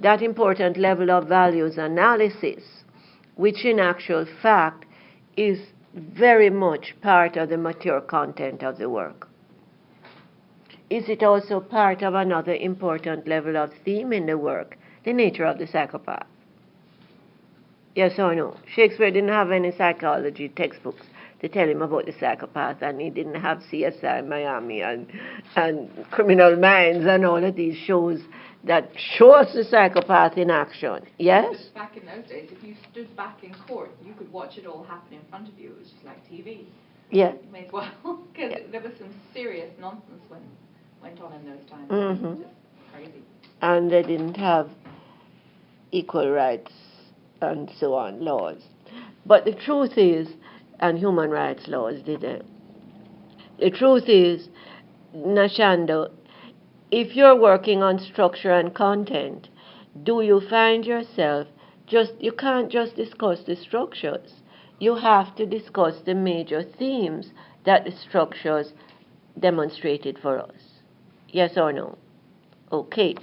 that important level of values analysis, which in actual fact is very much part of the mature content of the work? Is it also part of another important level of theme in the work, the nature of the psychopath? Yes or no? Shakespeare didn't have any psychology textbooks to tell him about the psychopath, and he didn't have CSI Miami and Criminal Minds and all of these shows that show us the psychopath in action. Yes? Back in those days, if you stood back in court, you could watch it all happen in front of you. It was just like TV. Yeah. You may as well, because there was some serious nonsense went on in those times. Mm-hmm. Just crazy. And they didn't have equal rights and so on, laws. But the truth is, and human rights laws, did they? The truth is, Nashando, if you're working on structure and content, do you find yourself you can't just discuss the structures. You have to discuss the major themes that the structures demonstrated for us. Yes or no? Okay.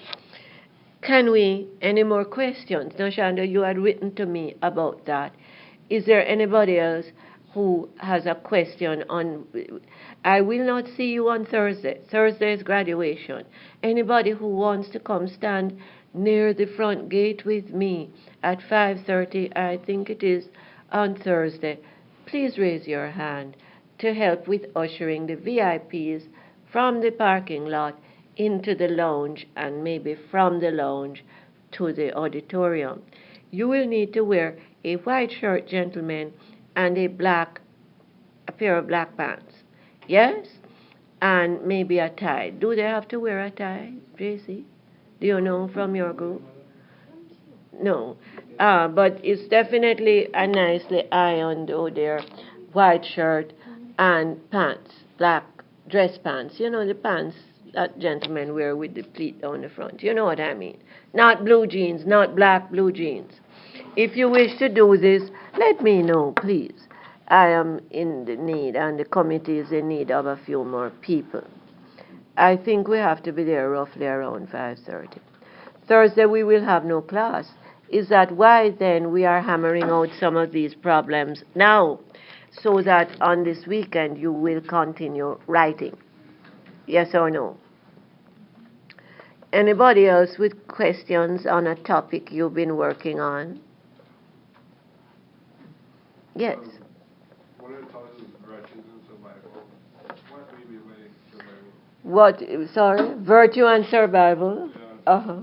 Any more questions? Now, Shanda, you had written to me about that. Is there anybody else who has a question on? I will not see you on Thursday. Thursday is graduation. Anybody who wants to come stand near the front gate with me at 5:30, I think it is, on Thursday, please raise your hand to help with ushering the VIPs from the parking lot into the lounge and maybe from the lounge to the auditorium. You will need to wear a white shirt, gentlemen, and a pair of black pants. Yes? And maybe a tie. Do they have to wear a tie, JC? Do you know from your group? No. But it's definitely a nicely ironed there white shirt and pants, black dress pants. You know, the pants that gentlemen wear with the pleat down the front. You know what I mean? Not blue jeans, not black blue jeans. If you wish to do this, let me know, please. I am in the need, and the committee is in need of a few more people. I think we have to be there roughly around 5:30. Thursday we will have no class. Is that why then we are hammering out some of these problems now, so that on this weekend you will continue writing? Yes or no? Anybody else with questions on a topic you've been working on? Yes. One of the topics is virtues and survival. What may be my survival? What, sorry? Virtue and survival? Yeah. Uh-huh. I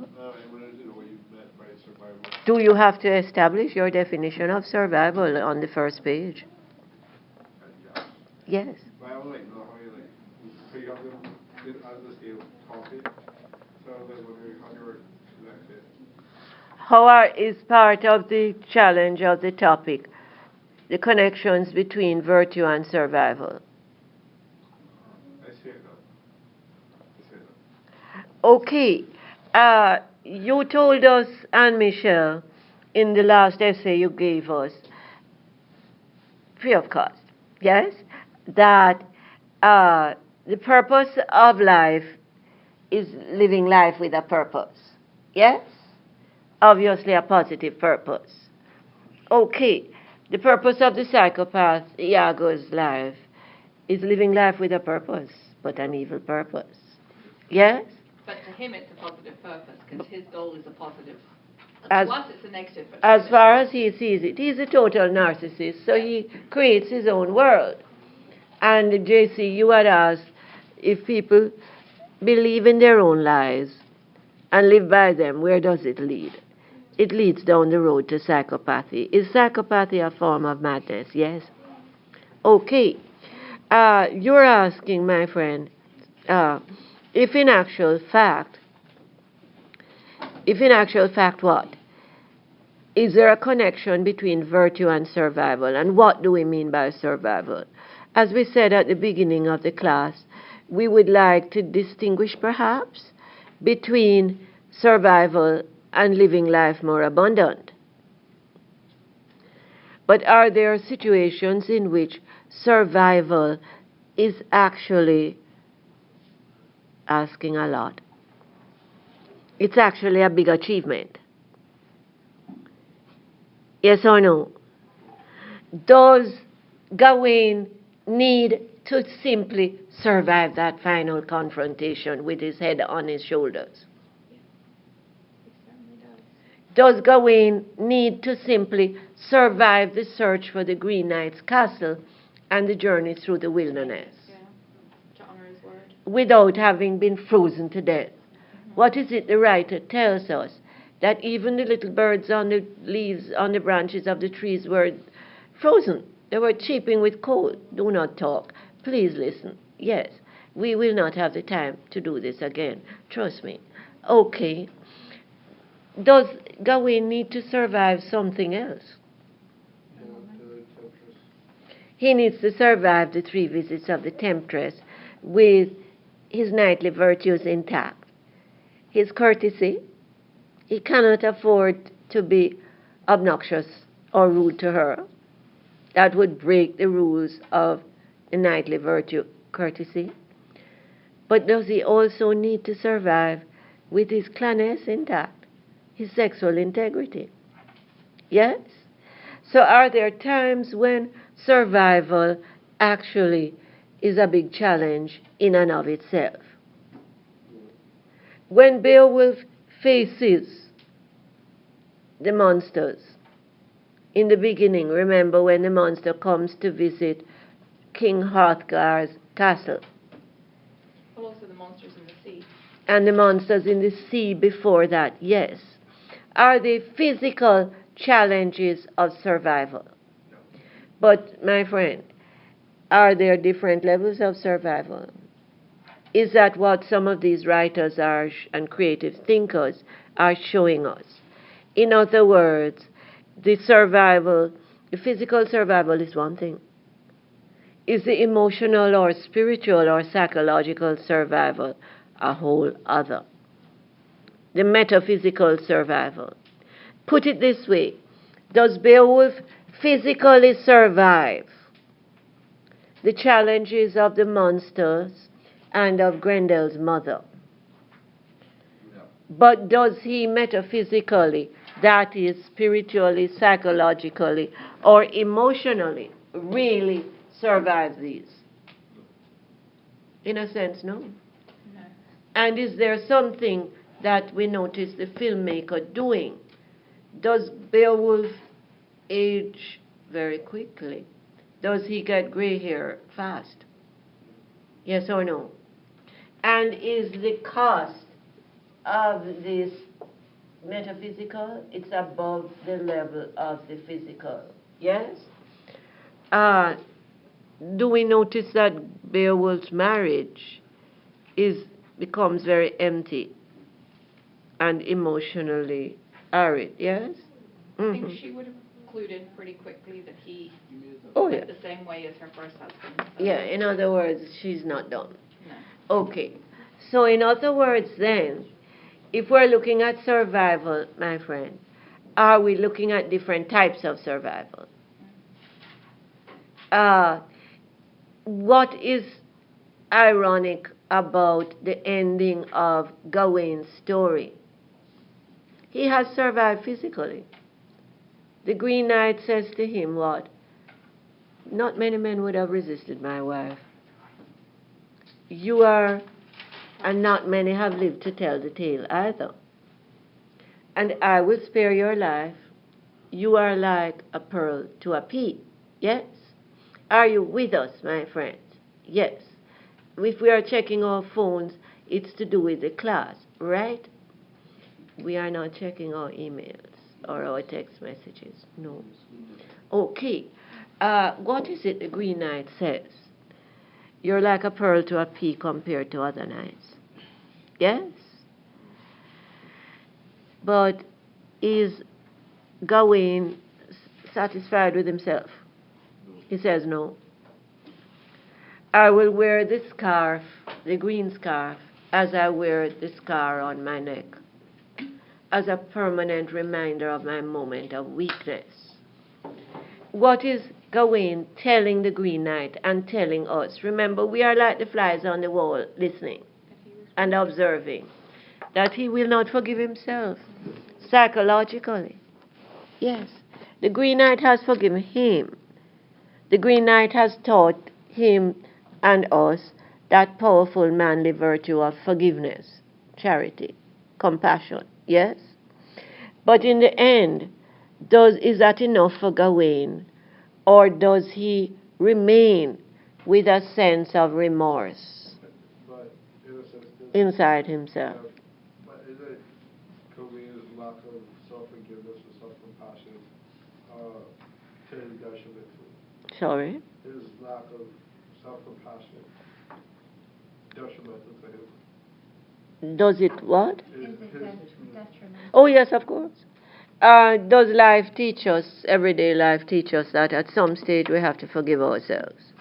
wanted to know what you meant by survival. Do you have to establish your definition of survival on the first page? Yeah. Yes. But I would like to know how you have them as the scale topic. So I was wondering how you were selected. Is part of the challenge of the topic the connections between virtue and survival? I see it now. Okay. You told us, Anne Michelle, in the last essay you gave us, free of cost, yes, that the purpose of life is living life with a purpose. Yes? Obviously a positive purpose. Okay. The purpose of the psychopath, Iago's life, is living life with a purpose, but an evil purpose. Yes? But to him it's a positive purpose, because his goal is a positive. As, to us it's a negative. But as far as he sees it, he's a total narcissist, so he creates his own world. And JC, you had asked if people believe in their own lies and live by them, where does it lead? It leads down the road to psychopathy. Is psychopathy a form of madness? Yes? Okay. You're asking, my friend, if in actual fact what? Is there a connection between virtue and survival? And what do we mean by survival? As we said at the beginning of the class, we would like to distinguish perhaps between survival and living life more abundant. But are there situations in which survival is actually asking a lot? It's actually a big achievement. Yes or no? Does Gawain need to simply survive that final confrontation with his head on his shoulders? Does Gawain need to simply survive the search for the Green Knight's castle and the journey through the wilderness? Yeah. To honor his word. Without having been frozen to death? What is it the writer tells us? That even the little birds on the leaves, on the branches of the trees were frozen. They were cheeping with cold. Do not talk. Please listen. Yes, we will not have the time to do this again. Trust me. Okay. Does Gawain need to survive something else? He needs to survive the 3 visits of the temptress with his knightly virtues intact. His courtesy, He cannot afford to be obnoxious or rude to her. That would break the rules of the knightly virtue, courtesy. But does he also need to survive with his clannish intact, his sexual integrity? Yes? So are there times when survival actually is a big challenge in and of itself? When Beowulf faces the monsters, in the beginning, remember when the monster comes to visit King Hrothgar's castle? Well, also the monsters in the sea. And the monsters in the sea before that, yes. Are they physical challenges of survival? But, my friend, are there different levels of survival? Is that what some of these writers are and creative thinkers are showing us? In other words, the physical survival is one thing. Is the emotional or spiritual or psychological survival a whole other? The metaphysical survival. Put it this way, does Beowulf physically survive the challenges of the monsters and of Grendel's mother? No. But does he metaphysically, that is spiritually, psychologically, or emotionally, really survive these? In a sense, no. No. And is there something that we notice the filmmaker doing? Does Beowulf age very quickly? Does he get gray hair fast? Yes or no? And is the cost of this metaphysical? It's above the level of the physical. Yes? Do we notice that Beowulf's marriage becomes very empty and emotionally arid? Yes? I think she would have concluded pretty quickly that he Oh, went yeah. the same way as her first husband. So. Yeah, in other words, she's not done. No. Okay. So in other words then, if we're looking at survival, my friend, are we looking at different types of survival? What is ironic about the ending of Gawain's story? He has survived physically. The Green Knight says to him, what? Not many men would have resisted my wife. You are, and not many have lived to tell the tale either. And I will spare your life. You are like a pearl to a pea. Yes? Are you with us, my friends? Yes. If we are checking our phones, it's to do with the class, right? We are not checking our emails or our text messages. No. Okay. What is it the Green Knight says? You're like a pearl to a pea compared to other knights. Yes? But is Gawain satisfied with himself? He says no. I will wear this scarf, the green scarf, as I wear the scar on my neck, as a permanent reminder of my moment of weakness. What is Gawain telling the Green Knight and telling us? Remember, we are like the flies on the wall, listening and observing, that he will not forgive himself psychologically. Yes, the Green Knight has forgiven him. The Green Knight has taught him and us that powerful manly virtue of forgiveness, charity, compassion. Yes? But in the end, is that enough for Gawain? Or does he remain with a sense of remorse But in a sense, inside himself? but is it Gawain's lack of self-forgiveness and self-compassion to his detriment to him? Sorry? His lack of self-compassion detrimental to him? Does it what? Is it detrimental? Oh, yes, of course. Does life teach us, everyday life teach us that at some stage we have to forgive ourselves?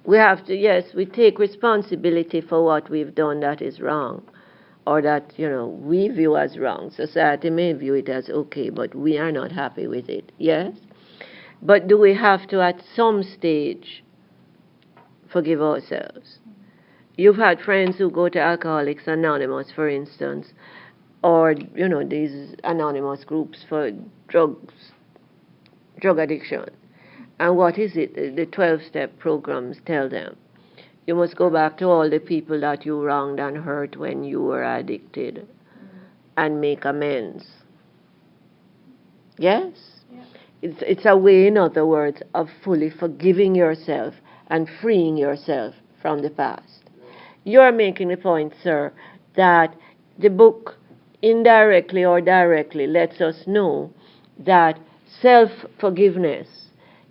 We have to, yes, we take responsibility for what we've done that is wrong. or that, we view as wrong. Society may view it as okay, but we are not happy with it. Yes? But do we have to, at some stage, forgive ourselves? You've had friends who go to Alcoholics Anonymous, for instance, or, these anonymous groups for drug addiction. And what is it? The 12-step programs tell them. You must go back to all the people that you wronged and hurt when you were addicted and make amends. Yes? Yeah. It's a way, in other words, of fully forgiving yourself and freeing yourself from the past. You're making the point, sir, that the book indirectly or directly lets us know that self-forgiveness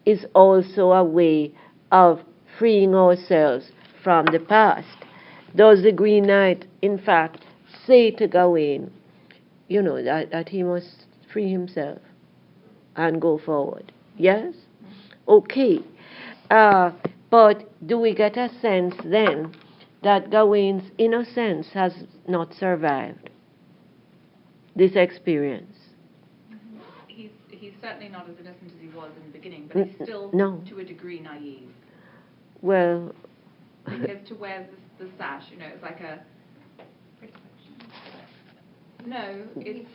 is also a way of freeing ourselves from the past. Does the Green Knight, in fact, say to Gawain, that he must free himself and go forward? Yes? Okay. But do we get a sense then that Gawain's innocence has not survived this experience? He's certainly not as innocent as he was in the beginning, but he's still, No. to a degree, naive. Well, Because to wear the sash, it's like a... No, it's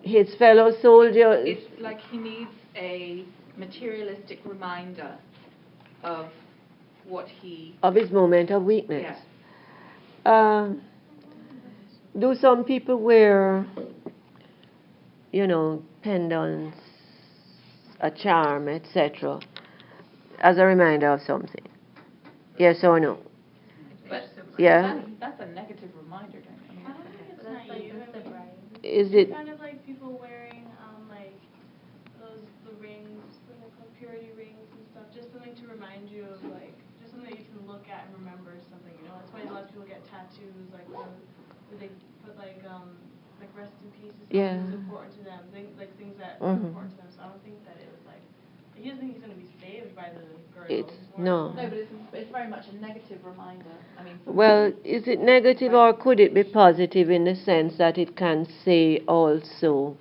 his fellow soldiers. it's like he needs a materialistic reminder of what he... Of his moment of weakness. Yeah. Do some people wear, pendants, a charm, etc., as a reminder of something? Yes or no? But Yeah? that's a negative reminder, don't you? I don't think it's That's like naive. the bride. Is it? It's kind of like people wearing the rings, what are they called, purity rings and stuff, just something to remind you of just something that you can look at and remember something. That's why a lot of people get tattoos where they put rest in peace is something Yeah. that's important to them, things that are Mhm. important to them. So I don't think that it was he doesn't think he's going to be saved by the girl. It's more no. No, but it's very much a negative reminder. I mean, Well, is it negative or could it be positive in the sense that it can say also,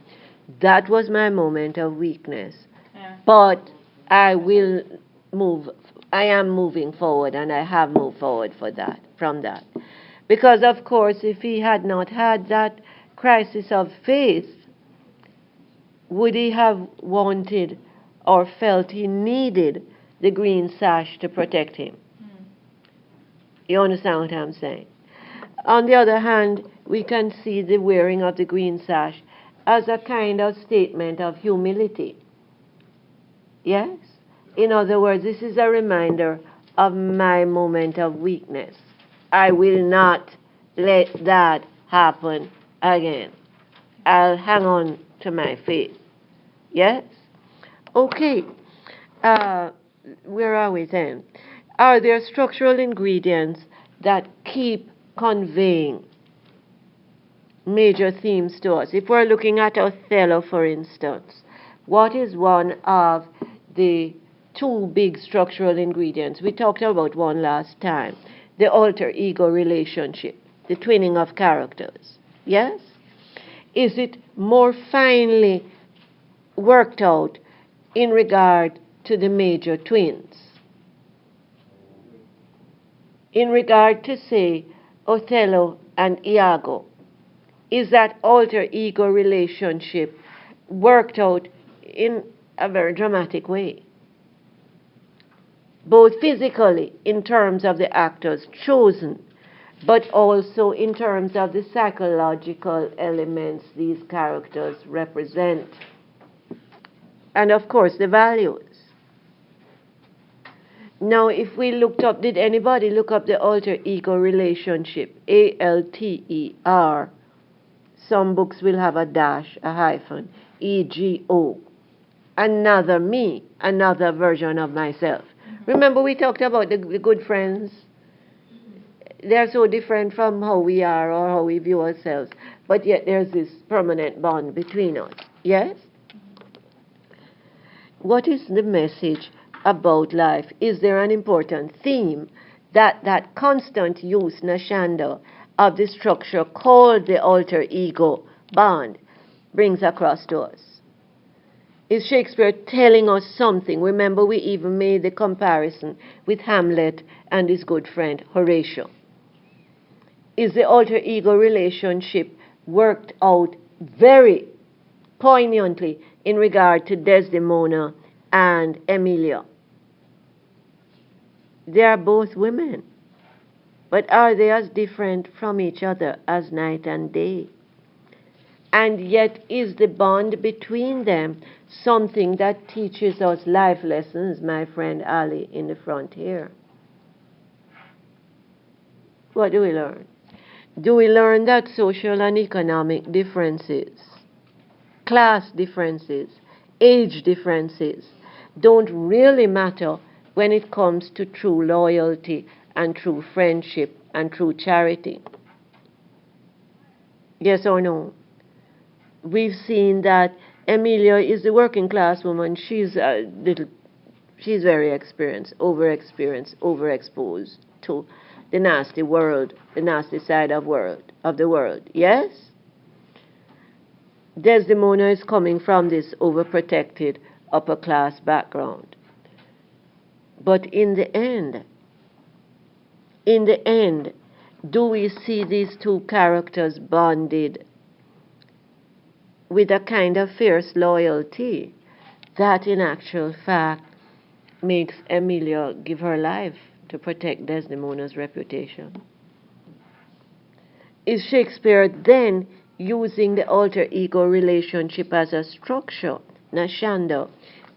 that was my moment of weakness, yeah. but I am moving forward and I have moved forward from that. Because of course, if he had not had that crisis of faith, would he have wanted or felt he needed the green sash to protect him? You understand what I'm saying? On the other hand, we can see the wearing of the green sash as a kind of statement of humility. Yes? In other words, this is a reminder of my moment of weakness. I will not let that happen again. I'll hang on to my faith. Yes? Okay. Where are we then? Are there structural ingredients that keep conveying major themes to us? If we're looking at Othello, for instance, what is one of the two big structural ingredients? We talked about one last time, the alter ego relationship, the twinning of characters. Yes? Is it more finely worked out in regard to the major twins? In regard to, say, Othello and Iago, is that alter ego relationship worked out in a very dramatic way? Both physically, in terms of the actors chosen, but also in terms of the psychological elements these characters represent. And of course, the values. Now, if we looked up, did anybody look up the alter ego relationship? ALTER. Some books will have a dash, a hyphen, EGO. Another me, another version of myself. Remember we talked about the good friends? They're so different from how we are or how we view ourselves, but yet there's this permanent bond between us. Yes? What is the message about life? Is there an important theme that constant use, Nashanda, of the structure called the alter ego bond brings across to us? Is Shakespeare telling us something? Remember, we even made the comparison with Hamlet and his good friend Horatio. Is the alter ego relationship worked out very poignantly in regard to Desdemona and Emilia? They are both women, but are they as different from each other as night and day? And yet, is the bond between them something that teaches us life lessons, my friend Ali in the front here? What do we learn? Do we learn that social and economic differences, class differences, age differences don't really matter when it comes to true loyalty and true friendship and true charity? Yes or no? We've seen that Emilia is a working class woman. She's very experienced, overexposed to the nasty world, the nasty side of the world. Yes? Desdemona is coming from this overprotected upper class background. But in the end, do we see these two characters bonded with a kind of fierce loyalty that in actual fact makes Emilia give her life to protect Desdemona's reputation? Is Shakespeare then using the alter ego relationship as a structure, Nashanda,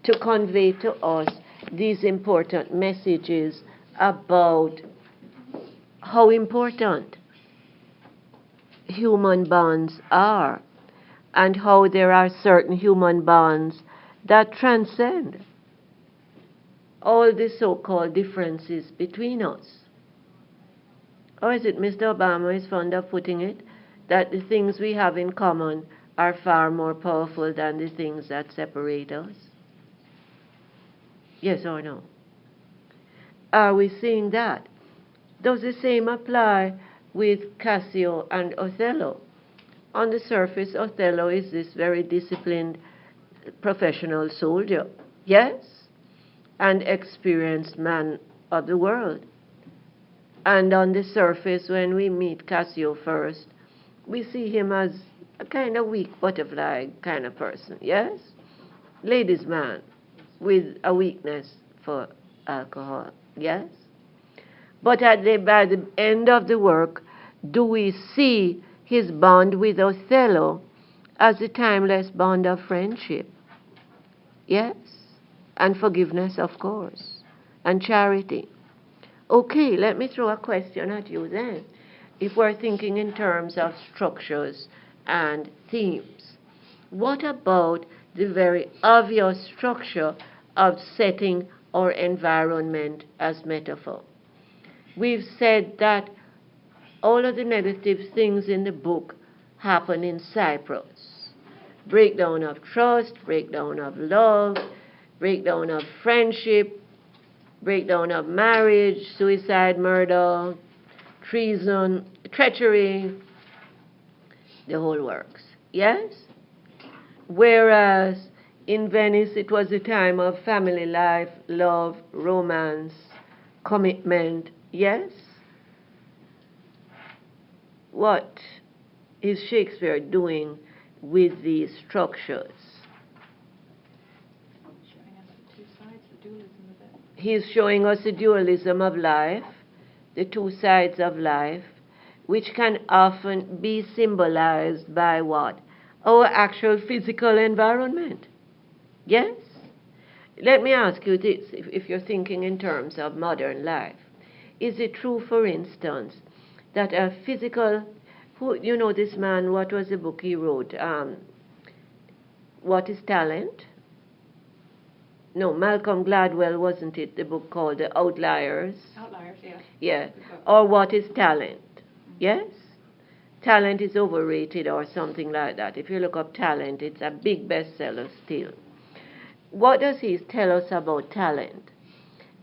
to convey to us these important messages about how important human bonds are, and how there are certain human bonds that transcend all the so-called differences between us? Or is it Mr. Obama is fond of putting it, that the things we have in common are far more powerful than the things that separate us? Yes or no? Are we seeing that? Does the same apply with Cassio and Othello? On the surface, Othello is this very disciplined professional soldier, yes, and experienced man of the world. And on the surface, when we meet Cassio first, we see him as a kind of weak butterfly kind of person, yes? Ladies' man with a weakness for alcohol, yes? But by the end of the work, do we see his bond with Othello as a timeless bond of friendship? Yes? And forgiveness, of course, and charity. Okay, let me throw a question at you then. If we're thinking in terms of structures and themes, what about the very obvious structure of setting our environment as metaphor? We've said that all of the negative things in the book happen in Cyprus. Breakdown of trust, breakdown of love, breakdown of friendship, breakdown of marriage, suicide, murder, treason, treachery, the whole works. Yes? Whereas in Venice it was a time of family life, love, romance, commitment. Yes? What is Shakespeare doing with these structures? Showing us the two sides, the dualism of it. He's showing us the dualism of life, the two sides of life, which can often be symbolized by what? Our actual physical environment. Yes? Let me ask you this, if you're thinking in terms of modern life. Is it true, for instance, that a physical, you know this man, what was the book he wrote? What is Talent? No, Malcolm Gladwell, wasn't it, the book called The Outliers? Outliers, yeah. Yeah. Or What is Talent? Yes? Talent is overrated or something like that. If you look up Talent, it's a big bestseller still. What does he tell us about talent?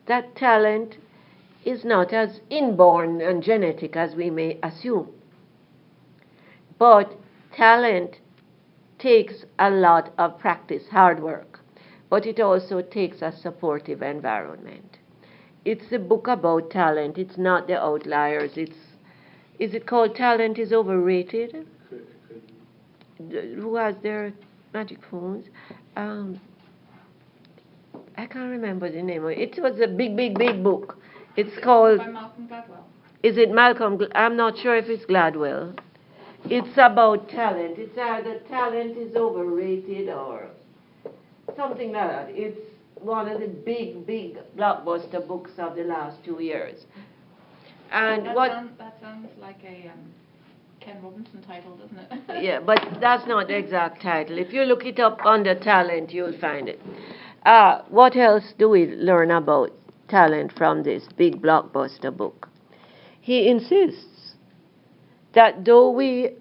That talent is not as inborn and genetic as we may assume. But talent takes a lot of practice, hard work, but it also takes a supportive environment. It's a book about talent. It's not the outliers. Is it called Talent is Overrated? Who has their magic phones? I can't remember the name of it. It was a big, big, big book. It's called. By Malcolm Gladwell. Is it Malcolm? I'm not sure if it's Gladwell. It's about talent. It's either talent is overrated or something like that. It's one of the big, big blockbuster books of the last 2 years. And that sounds like a Ken Robinson title, doesn't it? Yeah, but that's not the exact title. If you look it up under talent, you'll find it. What else do we learn about talent from this big blockbuster book? He insists that though we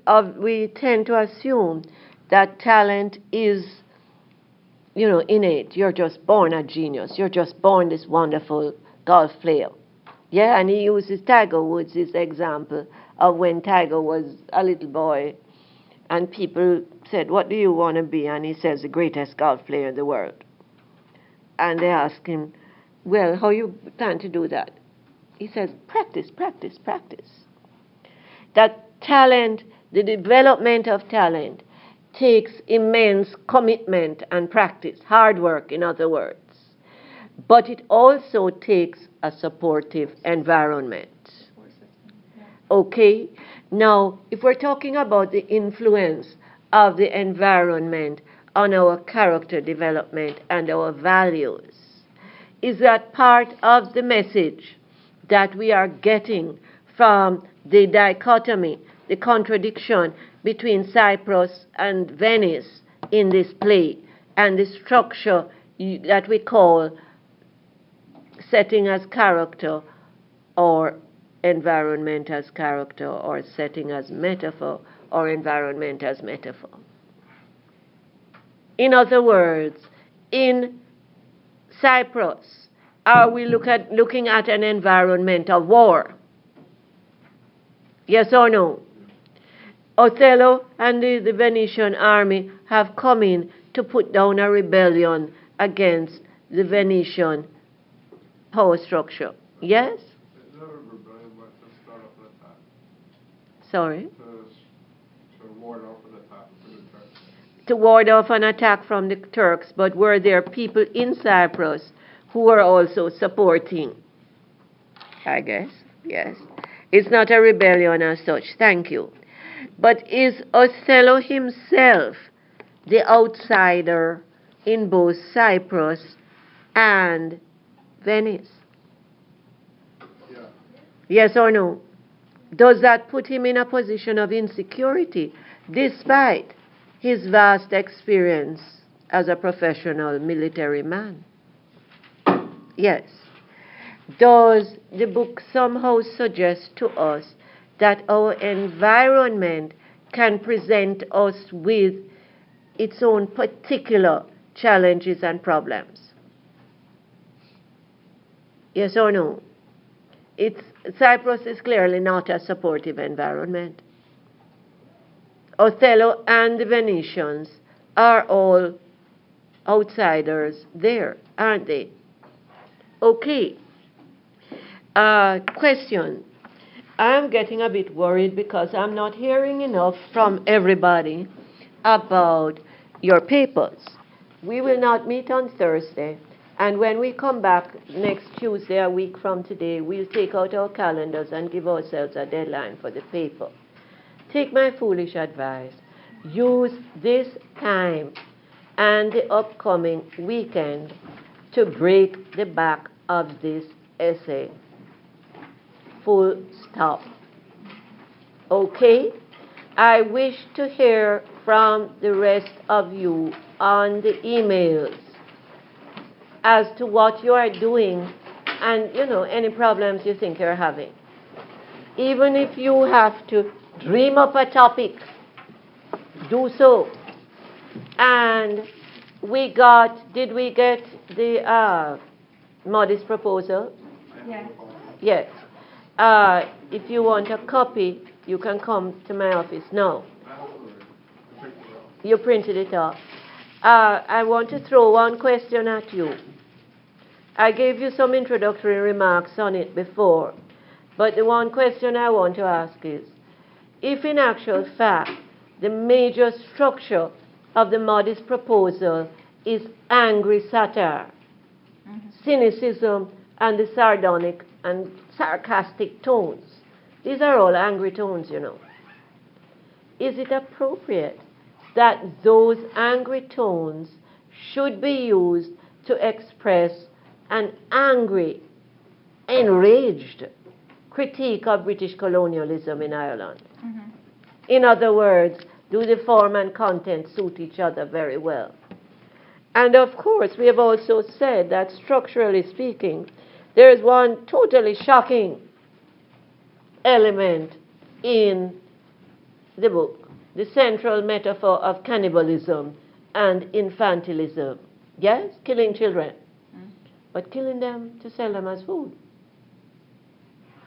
tend to assume that talent is, innate, you're just born a genius, you're just born this wonderful golf player. Yeah, and he uses Tiger Woods as example of when Tiger was a little boy and people said, what do you want to be? And he says, the greatest golf player in the world. And they ask him, well, how you plan to do that? He says, practice, practice, practice. That talent, the development of talent, takes immense commitment and practice, hard work, in other words. But it also takes a supportive environment. Okay? Now, if we're talking about the influence of the environment on our character development and our values, is that part of the message that we are getting from the dichotomy, the contradiction between Cyprus and Venice in this play, and the structure that we call setting as character or environment as character, or setting as metaphor or environment as metaphor? In other words, in Cyprus, are we looking at an environment of war? Yes or no? Othello and the Venetian army have come in to put down a rebellion against the Venetian power structure. Yes? It's not a rebellion, but to start off an attack. Sorry? To ward off an attack from the Turks. To ward off an attack from the Turks, but were there people in Cyprus who were also supporting? I guess, yes. It's not a rebellion as such, thank you. But is Othello himself the outsider in both Cyprus and Venice? Yeah. Yes or no? Does that put him in a position of insecurity despite his vast experience as a professional military man? Yes. Does the book somehow suggest to us that our environment can present us with its own particular challenges and problems? Yes or no? Cyprus is clearly not a supportive environment. Othello and the Venetians are all outsiders there, aren't they? Okay. Question. I'm getting a bit worried because I'm not hearing enough from everybody about your papers. We will not meet on Thursday, and when we come back next Tuesday, a week from today, we'll take out our calendars and give ourselves a deadline for the paper. Take my foolish advice. Use this time and the upcoming weekend to break the back of this essay. Full stop. Okay? I wish to hear from the rest of you on the emails as to what you are doing and, any problems you think you're having. Even if you have to dream up a topic, do so. And did we get the modest proposal? Yes. Yes. If you want a copy, you can come to my office now. You printed it off. I want to throw one question at you. I gave you some introductory remarks on it before, but the one question I want to ask is, if in actual fact the major structure of the modest proposal is angry satire, cynicism, and the sardonic and sarcastic tones, these are all angry tones, you know. Is it appropriate that those angry tones should be used to express an angry, enraged critique of British colonialism in Ireland? Mm-hmm. In other words, do the form and content suit each other very well? And of course, we have also said that structurally speaking, there is one totally shocking element in the book, the central metaphor of cannibalism and infantilism. Yes, killing children, but killing them to sell them as food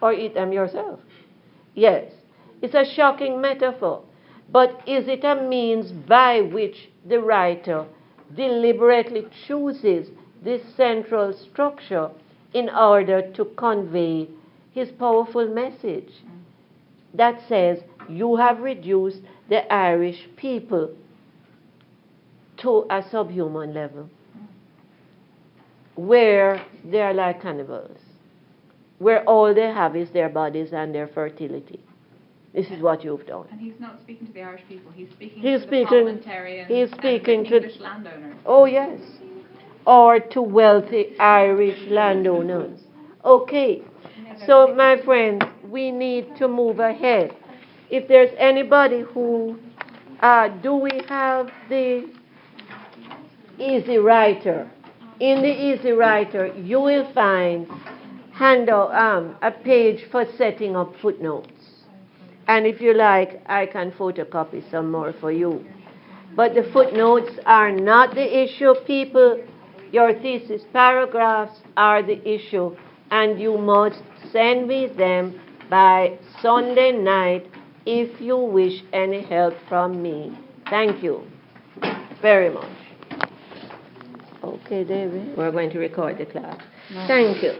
or eat them yourself. Yes, it's a shocking metaphor, but is it a means by which the writer deliberately chooses this central structure in order to convey his powerful message that says you have reduced the Irish people to a subhuman level where they are like cannibals, where all they have is their bodies and their fertility? This is what you've done. And he's not speaking to the Irish people, he's speaking He's to speaking- the parliamentarians he's speaking and the to- English landowners. Oh, yes. Or to wealthy Irish landowners. Okay. So, my friends, we need to move ahead. If there's anybody who, do we have the Easy Writer? In the Easy Writer, you will find a page for setting up footnotes. And if you like, I can photocopy some more for you. But the footnotes are not the issue, people. Your thesis paragraphs are the issue, and you must send me them by Sunday night if you wish any help from me. Thank you very much. Okay, David, we're going to record the class. Thank you.